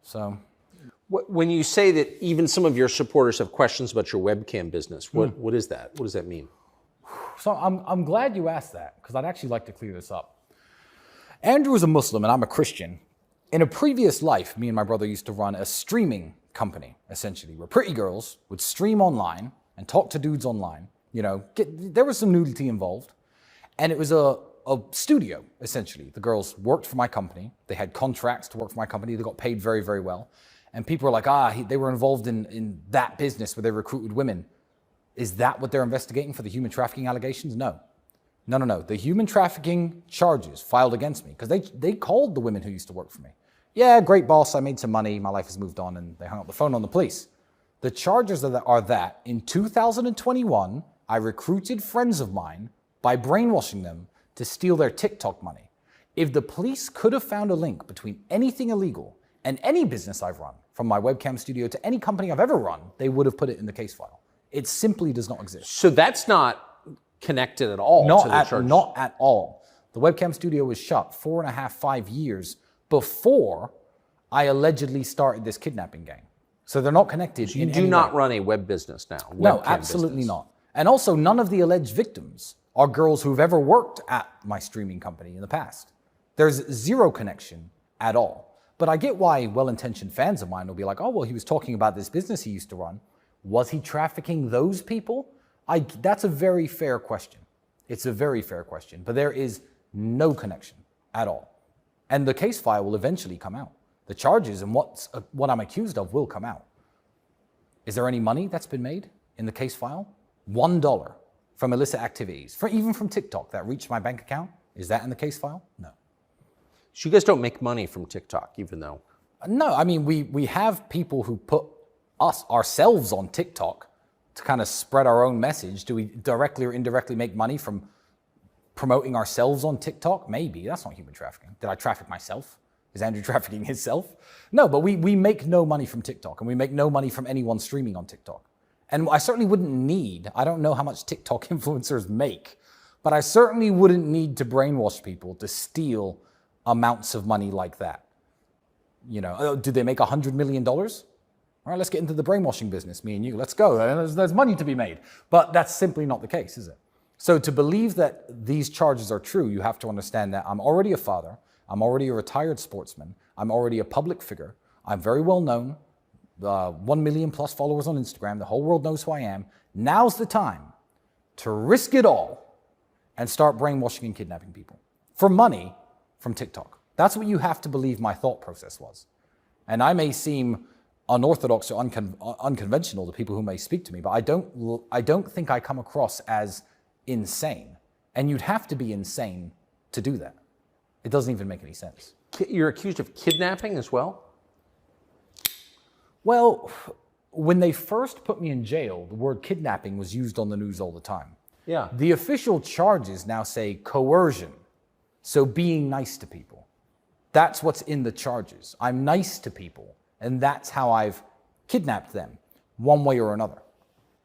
So, when you say that even some of your supporters have questions about your webcam business, what is that? What does that mean? So I'm glad you asked that, because I'd actually like to clear this up. Andrew is a Muslim and I'm a Christian. In a previous life, me and my brother used to run a streaming company, essentially, where pretty girls would stream online and talk to dudes online. You know, there was some nudity involved. And it was a studio, essentially. The girls worked for my company. They had contracts to work for my company. They got paid very, very well. And people were like, they were involved in that business where they recruited women. Is that what they're investigating for the human trafficking allegations? No. No. The human trafficking charges filed against me, because they called the women who used to work for me. Yeah, great boss, I made some money, my life has moved on, and they hung up the phone on the police. The charges are that in 2021, I recruited friends of mine by brainwashing them to steal their TikTok money. If the police could have found a link between anything illegal and any business I've run, from my webcam studio to any company I've ever run, they would have put it in the case file. It simply does not exist. So that's not connected at all to the charges? Not at all. The webcam studio was shut 4.5, 5 years before I allegedly started this kidnapping gang. So they're not connected. So you do not run a web business now? No, absolutely not. And also, none of the alleged victims are girls who've ever worked at my streaming company in the past. There's zero connection at all. But I get why well-intentioned fans of mine will be like, oh, well, he was talking about this business he used to run. Was he trafficking those people? That's a very fair question. It's a very fair question. But there is no connection at all. And the case file will eventually come out. The charges and what I'm accused of will come out. Is there any money that's been made in the case file? $1 from illicit activities, even from TikTok that reached my bank account. Is that in the case file? No. So you guys don't make money from TikTok, even though? No, I mean, we have people who put ourselves on TikTok to kind of spread our own message. Do we directly or indirectly make money from promoting ourselves on TikTok? Maybe. That's not human trafficking. Did I traffic myself? Is Andrew trafficking himself? No, but we make no money from TikTok, and we make no money from anyone streaming on TikTok. And I certainly wouldn't need, I don't know how much TikTok influencers make, but I certainly wouldn't need to brainwash people to steal amounts of money like that. You know, do they make $100 million? All right, let's get into the brainwashing business, me and you. Let's go. There's money to be made. But that's simply not the case, is it? So to believe that these charges are true, you have to understand that I'm already a father. I'm already a retired sportsman. I'm already a public figure. I'm very well known. 1 million plus followers on Instagram. The whole world knows who I am. Now's the time to risk it all and start brainwashing and kidnapping people for money from TikTok. That's what you have to believe my thought process was. And I may seem unorthodox or unconventional to people who may speak to me, but I don't think I come across as insane. And you'd have to be insane to do that. It doesn't even make any sense. You're accused of kidnapping as well? Well, when they first put me in jail, the word kidnapping was used on the news all the time. Yeah. The official charges now say coercion, so being nice to people. That's what's in the charges. I'm nice to people, and that's how I've kidnapped them, one way or another.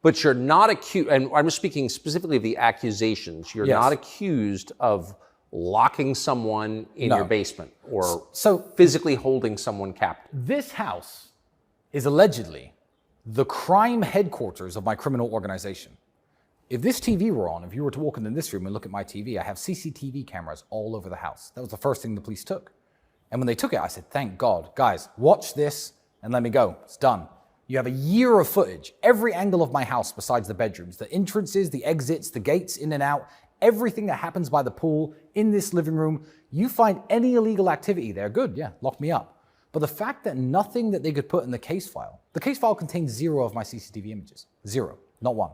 But you're not accused, and I'm speaking specifically of the accusations, you're not accused of locking someone in your basement or physically holding someone captive. This house is allegedly the crime headquarters of my criminal organization. If this TV were on, if you were to walk into this room and look at my TV, I have CCTV cameras all over the house. That was the first thing the police took. And when they took it, I said, thank God, guys, watch this and let me go. It's done. You have a year of footage, every angle of my house besides the bedrooms, the entrances, the exits, the gates in and out, everything that happens by the pool, in this living room. You find any illegal activity there, good, yeah, lock me up. But the fact that nothing that they could put in the case file contains 0 of my CCTV images. 0, not one.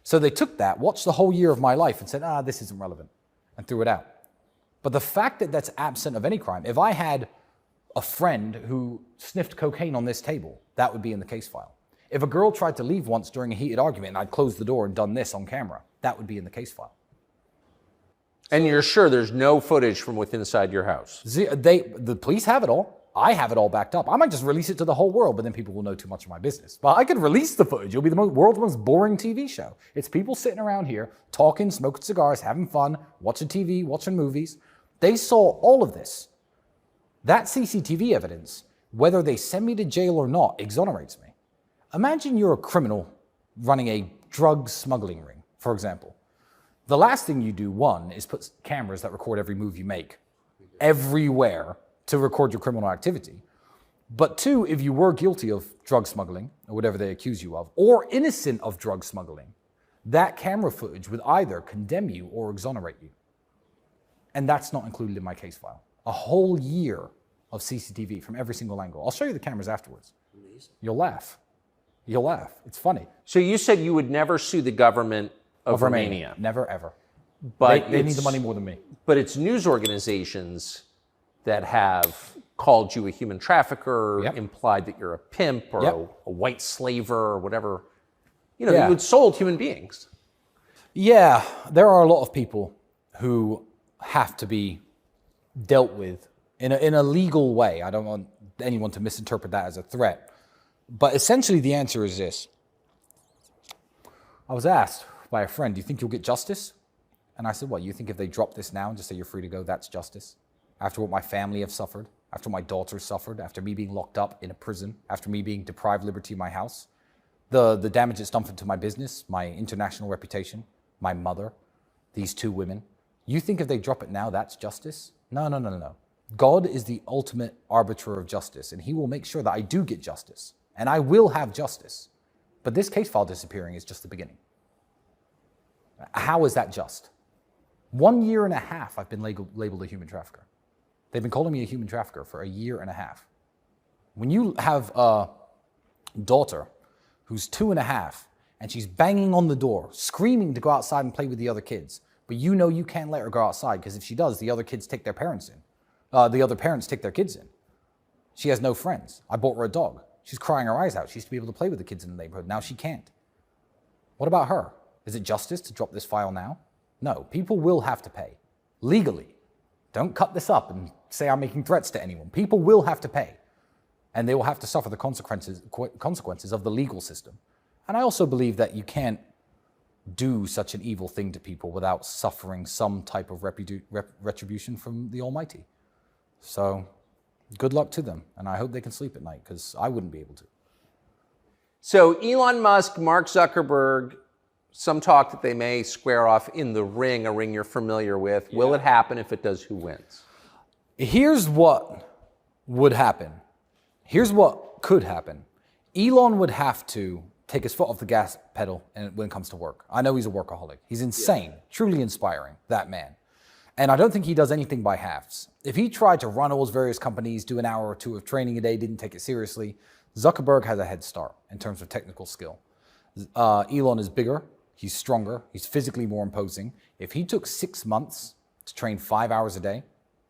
So they took that, watched the whole year of my life and said, this isn't relevant, and threw it out. But the fact that that's absent of any crime, if I had a friend who sniffed cocaine on this table, that would be in the case file. If a girl tried to leave once during a heated argument and I'd closed the door and done this on camera, that would be in the case file. And you're sure there's no footage from within inside your house? The police have it all. I have it all backed up. I might just release it to the whole world, but then people will know too much of my business. But I could release the footage. It'll be the world's most boring TV show. It's people sitting around here, talking, smoking cigars, having fun, watching TV, watching movies. They saw all of this. That CCTV evidence, whether they send me to jail or not, exonerates me. Imagine you're a criminal running a drug smuggling ring, for example. The last thing you do, one, is put cameras that record every move you make everywhere to record your criminal activity. But two, if you were guilty of drug smuggling, or whatever they accuse you of, or innocent of drug smuggling, that camera footage would either condemn you or exonerate you. And that's not included in my case file. A whole year of CCTV from every single angle. I'll show you the cameras afterwards. Amazing. You'll laugh. You'll laugh. It's funny. So you said you would never sue the government of Romania. Never, ever. But they need the money more than me. But it's news organizations that have called you a human trafficker, implied that you're a pimp or a white slaver or whatever. You know, you had sold human beings. Yeah, there are a lot of people who have to be dealt with in a legal way. I don't want anyone to misinterpret that as a threat. But essentially the answer is this. I was asked by a friend, do you think you'll get justice? And I said, what, you think if they drop this now and just say you're free to go, that's justice? After what my family have suffered, after my daughter suffered, after me being locked up in a prison, after me being deprived liberty in my house, the damage it's done to my business, my international reputation, my mother, these 2 women. You think if they drop it now, that's justice? No. God is the ultimate arbiter of justice, and he will make sure that I do get justice, and I will have justice. But this case file disappearing is just the beginning. How is that just? 1.5 years I've been labeled a human trafficker. They've been calling me a human trafficker for 1.5 years. When you have a daughter who's 2.5 and she's banging on the door, screaming to go outside and play with the other kids, but you know you can't let her go outside because if she does, the other kids take their parents in. The other parents take their kids in. She has no friends. I bought her a dog. She's crying her eyes out. She used to be able to play with the kids in the neighborhood. Now she can't. What about her? Is it justice to drop this file now? No, people will have to pay. Legally. Don't cut this up and say I'm making threats to anyone. People will have to pay. And they will have to suffer the consequences of the legal system. And I also believe that you can't do such an evil thing to people without suffering some type of retribution from the Almighty. So good luck to them. And I hope they can sleep at night because I wouldn't be able to. So Elon Musk, Mark Zuckerberg, some talk that they may square off in the ring, a ring you're familiar with. Yeah. Will it happen? If it does, who wins? Here's what would happen. Here's what could happen. Elon would have to take his foot off the gas pedal when it comes to work. I know he's a workaholic. He's insane, truly inspiring, that man. And I don't think he does anything by halves. If he tried to run all his various companies, do an hour or 2 of training a day, didn't take it seriously, Zuckerberg has a head start in terms of technical skill. Elon is bigger, he's stronger, he's physically more imposing. If he took 6 months to train 5 hours a day,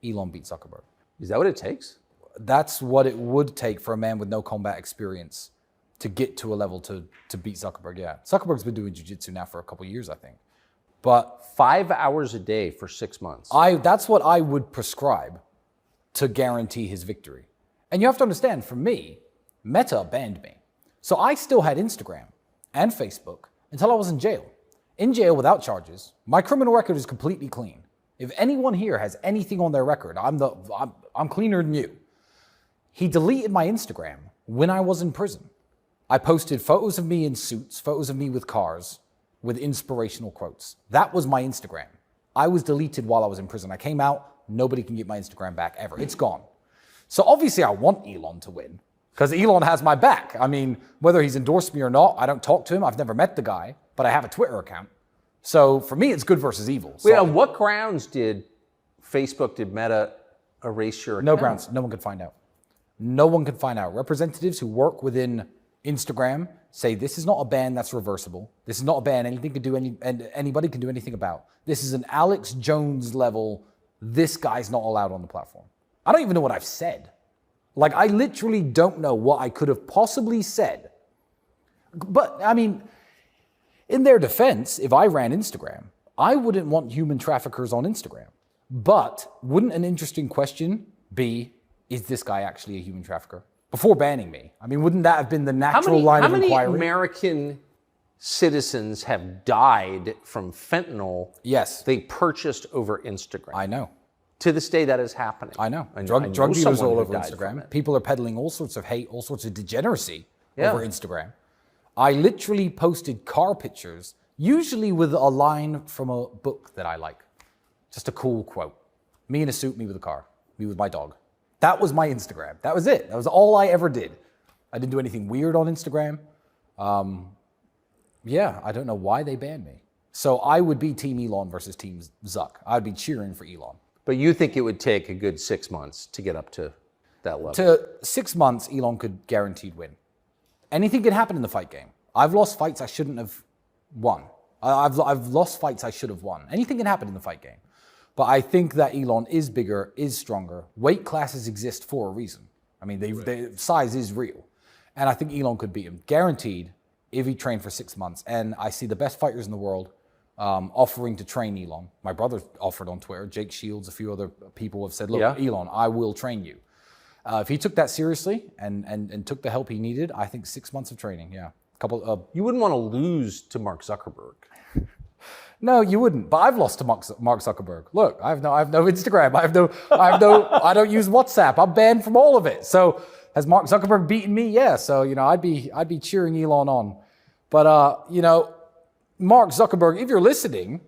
Elon beats Zuckerberg. Is that what it takes? That's what it would take for a man with no combat experience to get to a level to beat Zuckerberg, yeah. Zuckerberg's been doing jiu-jitsu now for a couple of years, I think. But 5 hours a day for 6 months. That's what I would prescribe to guarantee his victory. And you have to understand, for me, Meta banned me. So I still had Instagram and Facebook until I was in jail. In jail without charges. My criminal record is completely clean. If anyone here has anything on their record, I'm cleaner than you. He deleted my Instagram when I was in prison. I posted photos of me in suits, photos of me with cars, with inspirational quotes. That was my Instagram. I was deleted while I was in prison. I came out, nobody can get my Instagram back ever. It's gone. So obviously I want Elon to win. Because Elon has my back. I mean, whether he's endorsed me or not, I don't talk to him. I've never met the guy, but I have a Twitter account. So for me, it's good versus evil. Wait, on what grounds did Meta erase your account? No grounds. No one could find out. No one could find out. Representatives who work within Instagram say this is not a ban that's reversible. This is not a ban anybody can do anything about. This is an Alex Jones level, this guy's not allowed on the platform. I don't even know what I've said. Like, I literally don't know what I could have possibly said. But, I mean, in their defense, if I ran Instagram, I wouldn't want human traffickers on Instagram. But wouldn't an interesting question be, is this guy actually a human trafficker? Before banning me. I mean, wouldn't that have been the natural line of inquiry? How many American citizens have died from fentanyl they purchased over Instagram? I know. To this day, that is happening. I know. Drug dealers all over Instagram. People are peddling all sorts of hate, all sorts of degeneracy over Instagram. I literally posted car pictures, usually with a line from a book that I like. Just a cool quote. Me in a suit, me with a car, me with my dog. That was my Instagram. That was it. That was all I ever did. I didn't do anything weird on Instagram. I don't know why they banned me. So I would be Team Elon versus Team Zuck. I'd be cheering for Elon. But you think it would take a good 6 months to get up to that level? To 6 months, Elon could guaranteed win. Anything can happen in the fight game. I've lost fights I shouldn't have won. I've lost fights I should have won. Anything can happen in the fight game. But I think that Elon is bigger, is stronger. Weight classes exist for a reason. I mean, the size is real. And I think Elon could beat him, guaranteed, if he trained for 6 months. And I see the best fighters in the world offering to train Elon. My brother offered on Twitter. Jake Shields, a few other people have said, look, Elon, I will train you. If he took that seriously and took the help he needed, I think 6 months of training, You wouldn't want to lose to Mark Zuckerberg. No, you wouldn't. But I've lost to Mark Zuckerberg. Look, I have no Instagram. I don't use WhatsApp. I'm banned from all of it. So has Mark Zuckerberg beaten me? Yeah. So I'd be cheering Elon on. But Mark Zuckerberg, if you're listening,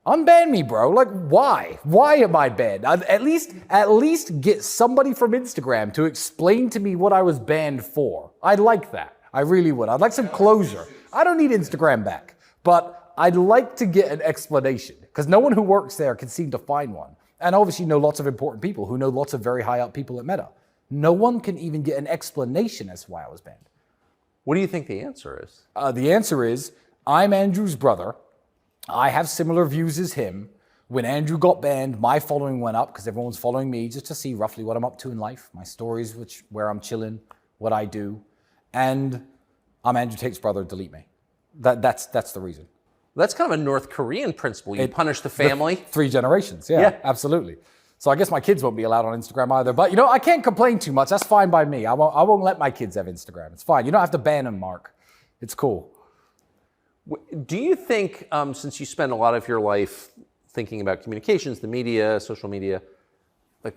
unban me, bro. Like, why? Why am I banned? At least get somebody from Instagram to explain to me what I was banned for. I'd like that. I really would. I'd like some closure. I don't need Instagram back, but I'd like to get an explanation, because no one who works there can seem to find one. And obviously know lots of important people who know lots of very high up people at Meta. No one can even get an explanation as to why I was banned. What do you think the answer is? The answer is, I'm Andrew's brother. I have similar views as him. When Andrew got banned, my following went up because everyone's following me just to see roughly what I'm up to in life, my stories, where I'm chilling, what I do. And I'm Andrew Tate's brother, delete me. That's the reason. That's kind of a North Korean principle. You punish the family. 3 generations, yeah, absolutely. So I guess my kids won't be allowed on Instagram either. But, I can't complain too much. That's fine by me. I won't let my kids have Instagram. It's fine. You don't have to ban them, Mark. It's cool. Do you think, since you spend a lot of your life thinking about communications, the media, social media, like,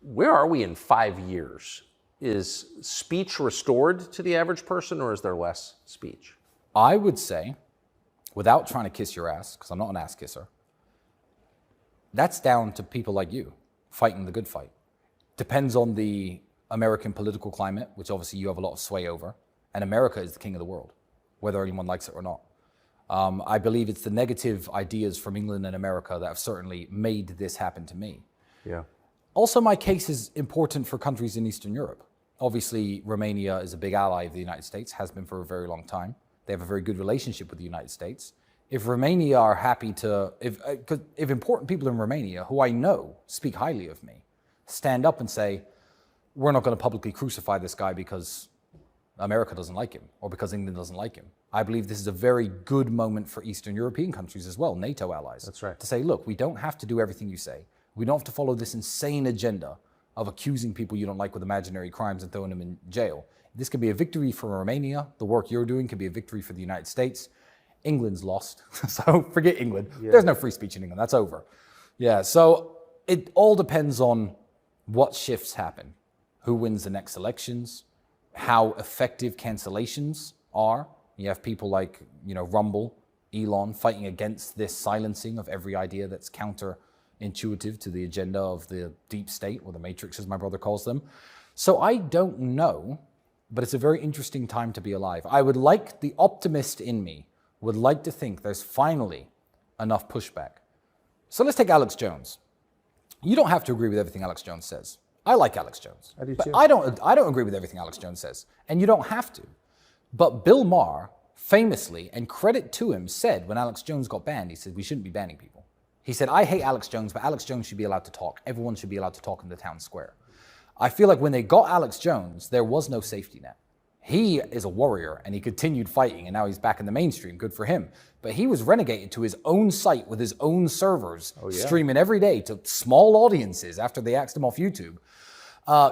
where are we in 5 years? Is speech restored to the average person, or is there less speech? I would say, without trying to kiss your ass, because I'm not an ass kisser, that's down to people like you fighting the good fight. Depends on the American political climate, which obviously you have a lot of sway over, and America is the king of the world, whether anyone likes it or not. I believe it's the negative ideas from England and America that have certainly made this happen to me. Yeah. Also, my case is important for countries in Eastern Europe. Obviously, Romania is a big ally of the United States, has been for a very long time. They have a very good relationship with the United States. If Romania are happy to, if important people in Romania, who I know speak highly of me, stand up and say, we're not going to publicly crucify this guy because America doesn't like him or because England doesn't like him. I believe this is a very good moment for Eastern European countries as well, NATO allies. That's right. To say, look, we don't have to do everything you say. We don't have to follow this insane agenda of accusing people you don't like with imaginary crimes and throwing them in jail. This could be a victory for Romania. The work you're doing could be a victory for the United States. England's lost, so forget England. Yeah. There's no free speech in England. That's over. Yeah, so it all depends on what shifts happen, who wins the next elections, how effective cancellations are. You have people like, Rumble, Elon fighting against this silencing of every idea that's counterintuitive to the agenda of the deep state, or the matrix as my brother calls them. So I don't know but it's a very interesting time to be alive. I would like, the optimist in me would like to think there's finally enough pushback. So let's take Alex Jones. You don't have to agree with everything Alex Jones says. I like Alex Jones. I do but too. I don't agree with everything Alex Jones says, and you don't have to. But Bill Maher famously, and credit to him, said when Alex Jones got banned, he said, we shouldn't be banning people. He said, I hate Alex Jones, but Alex Jones should be allowed to talk. Everyone should be allowed to talk in the town square. I feel like when they got Alex Jones, there was no safety net. He is a warrior, and he continued fighting, and now he's back in the mainstream. Good for him. But he was renegated to his own site with his own servers, streaming every day to small audiences after they axed him off YouTube.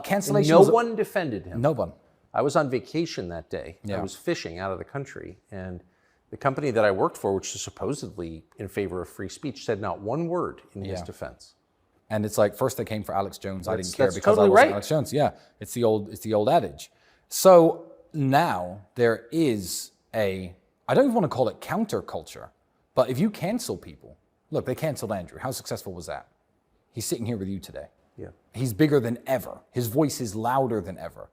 Cancellation. No one defended him. No one. I was on vacation that day. I was fishing out of the country, and the company that I worked for, which is supposedly in favor of free speech, said not one word in his defense. And it's like, first they came for Alex Jones. I didn't care because totally I wasn't right. Alex Jones. Yeah, it's the old adage. So now there is I don't even want to call it counterculture, but if you cancel people, look, they canceled Andrew. How successful was that? He's sitting here with you today. Yeah. He's bigger than ever. His voice is louder than ever.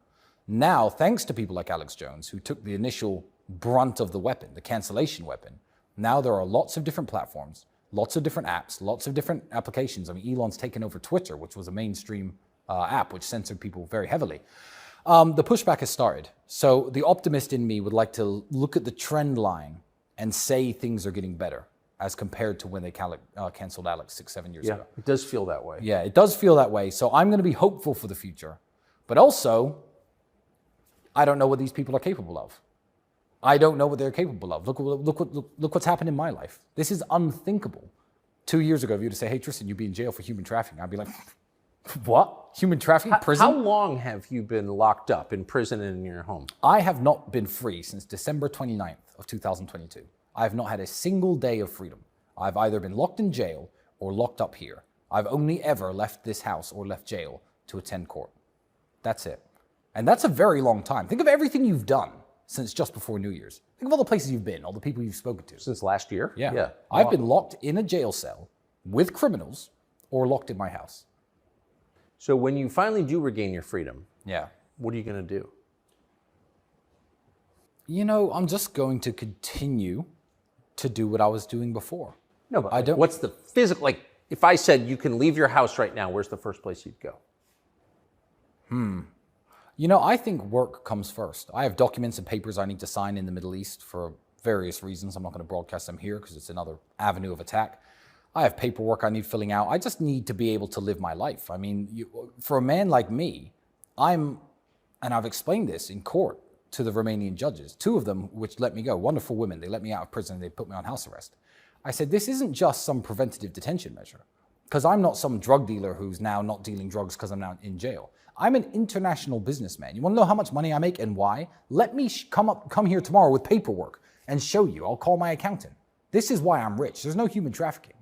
Now, thanks to people like Alex Jones, who took the initial brunt of the weapon, the cancellation weapon, now there are lots of different platforms, lots of different apps, lots of different applications. I mean, Elon's taken over Twitter, which was a mainstream app, which censored people very heavily. The pushback has started. So the optimist in me would like to look at the trend line and say things are getting better as compared to when they canceled Alex 6-7 years ago. It does feel that way. Yeah, it does feel that way. So I'm going to be hopeful for the future. But also, I don't know what these people are capable of. I don't know what they're capable of. Look what's happened in my life. This is unthinkable. 2 years ago, if you were to say, hey, Tristan, you'd be in jail for human trafficking, I'd be like, what? Human trafficking? Prison? How long have you been locked up in prison and in your home? I have not been free since December 29th of 2022. I have not had a single day of freedom. I've either been locked in jail or locked up here. I've only ever left this house or left jail to attend court. That's it. And that's a very long time. Think of everything you've done since just before New Year's. Think of all the places you've been, all the people you've spoken to. Since last year? Yeah. I've been locked in a jail cell with criminals or locked in my house. So when you finally do regain your freedom, Yeah. what are you going to do? You know, I'm just going to continue to do what I was doing before. No, but what's the physical, like, if I said you can leave your house right now, where's the first place you'd go? You know, I think work comes first. I have documents and papers I need to sign in the Middle East for various reasons. I'm not going to broadcast them here because it's another avenue of attack. I have paperwork I need filling out. I just need to be able to live my life. I mean, for a man like me, and I've explained this in court to the Romanian judges, two of them which let me go, wonderful women. They let me out of prison. They put me on house arrest. I said, this isn't just some preventative detention measure because I'm not some drug dealer who's now not dealing drugs because I'm now in jail. I'm an international businessman. You want to know how much money I make and why? Let me come here tomorrow with paperwork and show you. I'll call my accountant. This is why I'm rich. There's no human trafficking.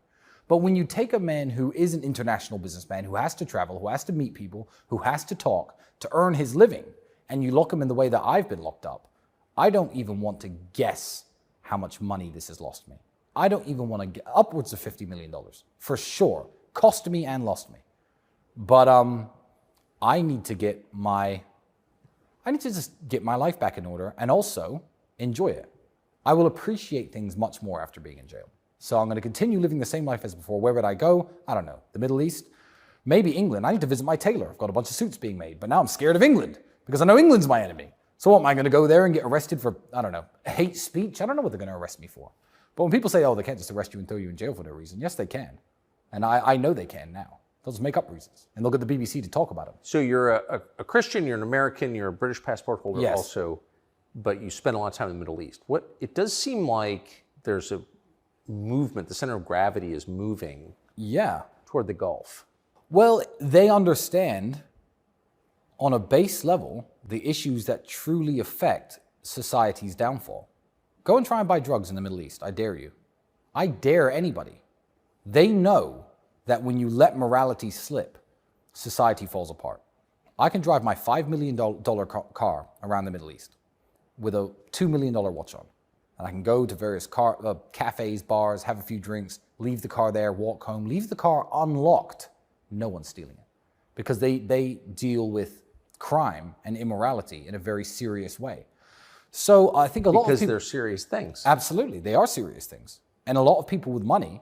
But when you take a man who is an international businessman, who has to travel, who has to meet people, who has to talk to earn his living, and you lock him in the way that I've been locked up, I don't even want to guess how much money this has lost me. I don't even want to get upwards of $50 million, for sure. Cost me and lost me. But I need to just get my life back in order and also enjoy it. I will appreciate things much more after being in jail. So I'm going to continue living the same life as before. Where would I go? I don't know. The Middle East? Maybe England. I need to visit my tailor. I've got a bunch of suits being made, but now I'm scared of England because I know England's my enemy. So what, am I going to go there and get arrested for, I don't know, hate speech? I don't know what they're going to arrest me for. But when people say, oh, they can't just arrest you and throw you in jail for no reason, yes, they can. And I know they can now. They'll just make up reasons and they'll get the BBC to talk about them. So you're a Christian, you're an American, you're a British passport holder Yes. also, but you spend a lot of time in the Middle East. It does seem like there's a movement, the center of gravity is moving toward the Gulf. Well, they understand on a base level the issues that truly affect society's downfall. Go and try and buy drugs in the Middle East. I dare you. I dare anybody. They know that when you let morality slip, society falls apart. I can drive my $5 million car around the Middle East with a $2 million watch on. And I can go to various cafes, bars, have a few drinks, leave the car there, walk home, leave the car unlocked. No one's stealing it. Because they deal with crime and immorality in a very serious way. So I think a lot of people... Because they're serious things. Absolutely, they are serious things. And a lot of people with money,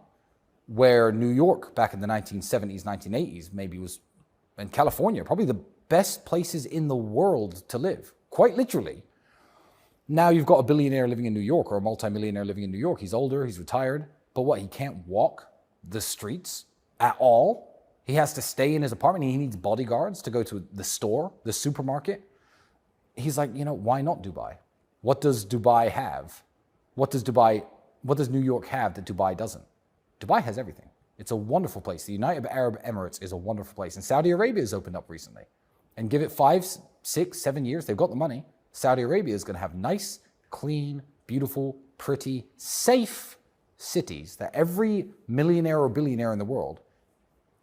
where New York back in the 1970s, 1980s maybe was, and California, probably the best places in the world to live, quite literally. Now you've got a billionaire living in New York or a multimillionaire living in New York. He's older, he's retired, but what, he can't walk the streets at all? He has to stay in his apartment. He needs bodyguards to go to the store, the supermarket. He's like, you know, why not Dubai? What does Dubai have? What does New York have that Dubai doesn't? Dubai has everything. It's a wonderful place. The United Arab Emirates is a wonderful place. And Saudi Arabia has opened up recently. And give it 5, 6, 7 years, they've got the money. Saudi Arabia is going to have nice, clean, beautiful, pretty, safe cities that every millionaire or billionaire in the world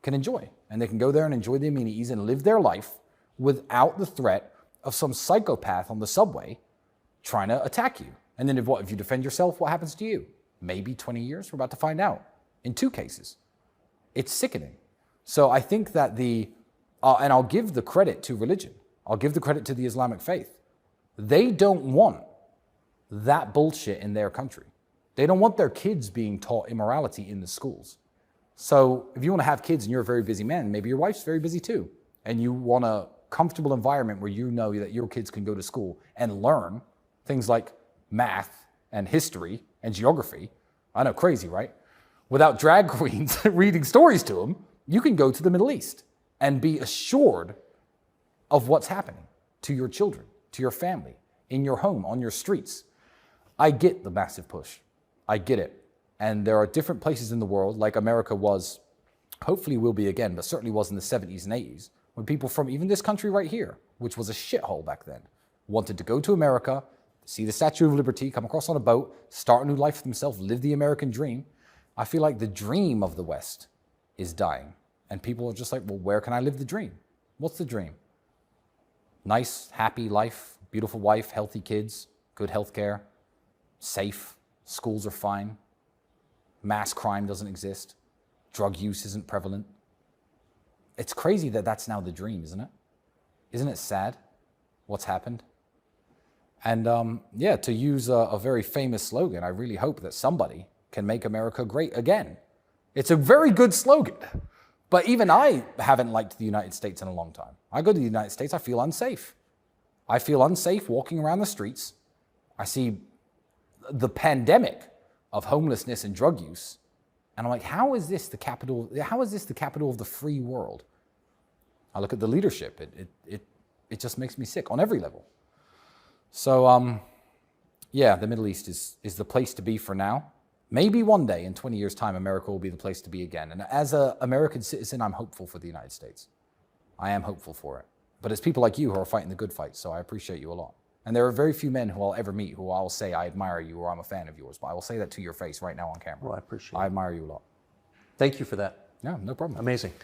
can enjoy. And they can go there and enjoy the amenities and live their life without the threat of some psychopath on the subway trying to attack you. And then if you defend yourself, what happens to you? Maybe 20 years, we're about to find out. In 2 cases. It's sickening. So I think that and I'll give the credit to religion. I'll give the credit to the Islamic faith. They don't want that bullshit in their country. They don't want their kids being taught immorality in the schools. So if you want to have kids and you're a very busy man, maybe your wife's very busy too, and you want a comfortable environment where you know that your kids can go to school and learn things like math and history and geography. I know, crazy, right? Without drag queens reading stories to them, you can go to the Middle East and be assured of what's happening to your children, to your family, in your home, on your streets. I get the massive push. I get it. And there are different places in the world, like America was, hopefully will be again, but certainly was in the 70s and 80s, when people from even this country right here, which was a shithole back then, wanted to go to America, see the Statue of Liberty, come across on a boat, start a new life for themselves, live the American dream. I feel like the dream of the West is dying. And people are just like, well, where can I live the dream? What's the dream? Nice, happy life, beautiful wife, healthy kids, good health care, safe, schools are fine, mass crime doesn't exist, drug use isn't prevalent. It's crazy that that's now the dream, isn't it? Isn't it sad what's happened? And to use a very famous slogan, I really hope that somebody can make America great again. It's a very good slogan. But even I haven't liked the United States in a long time. I go to the United States, I feel unsafe. I feel unsafe walking around the streets. I see the pandemic of homelessness and drug use. And I'm like, how is this the capital of the free world? I look at the leadership. It just makes me sick on every level. So, the Middle East is the place to be for now. Maybe one day, in 20 years' time, America will be the place to be again. And as an American citizen, I'm hopeful for the United States. I am hopeful for it. But it's people like you who are fighting the good fight, so I appreciate you a lot. And there are very few men who I'll ever meet who I'll say, I admire you or I'm a fan of yours. But I will say that to your face right now on camera. Well, I appreciate it. I admire you a lot. Thank you for that. Yeah, no problem. Amazing.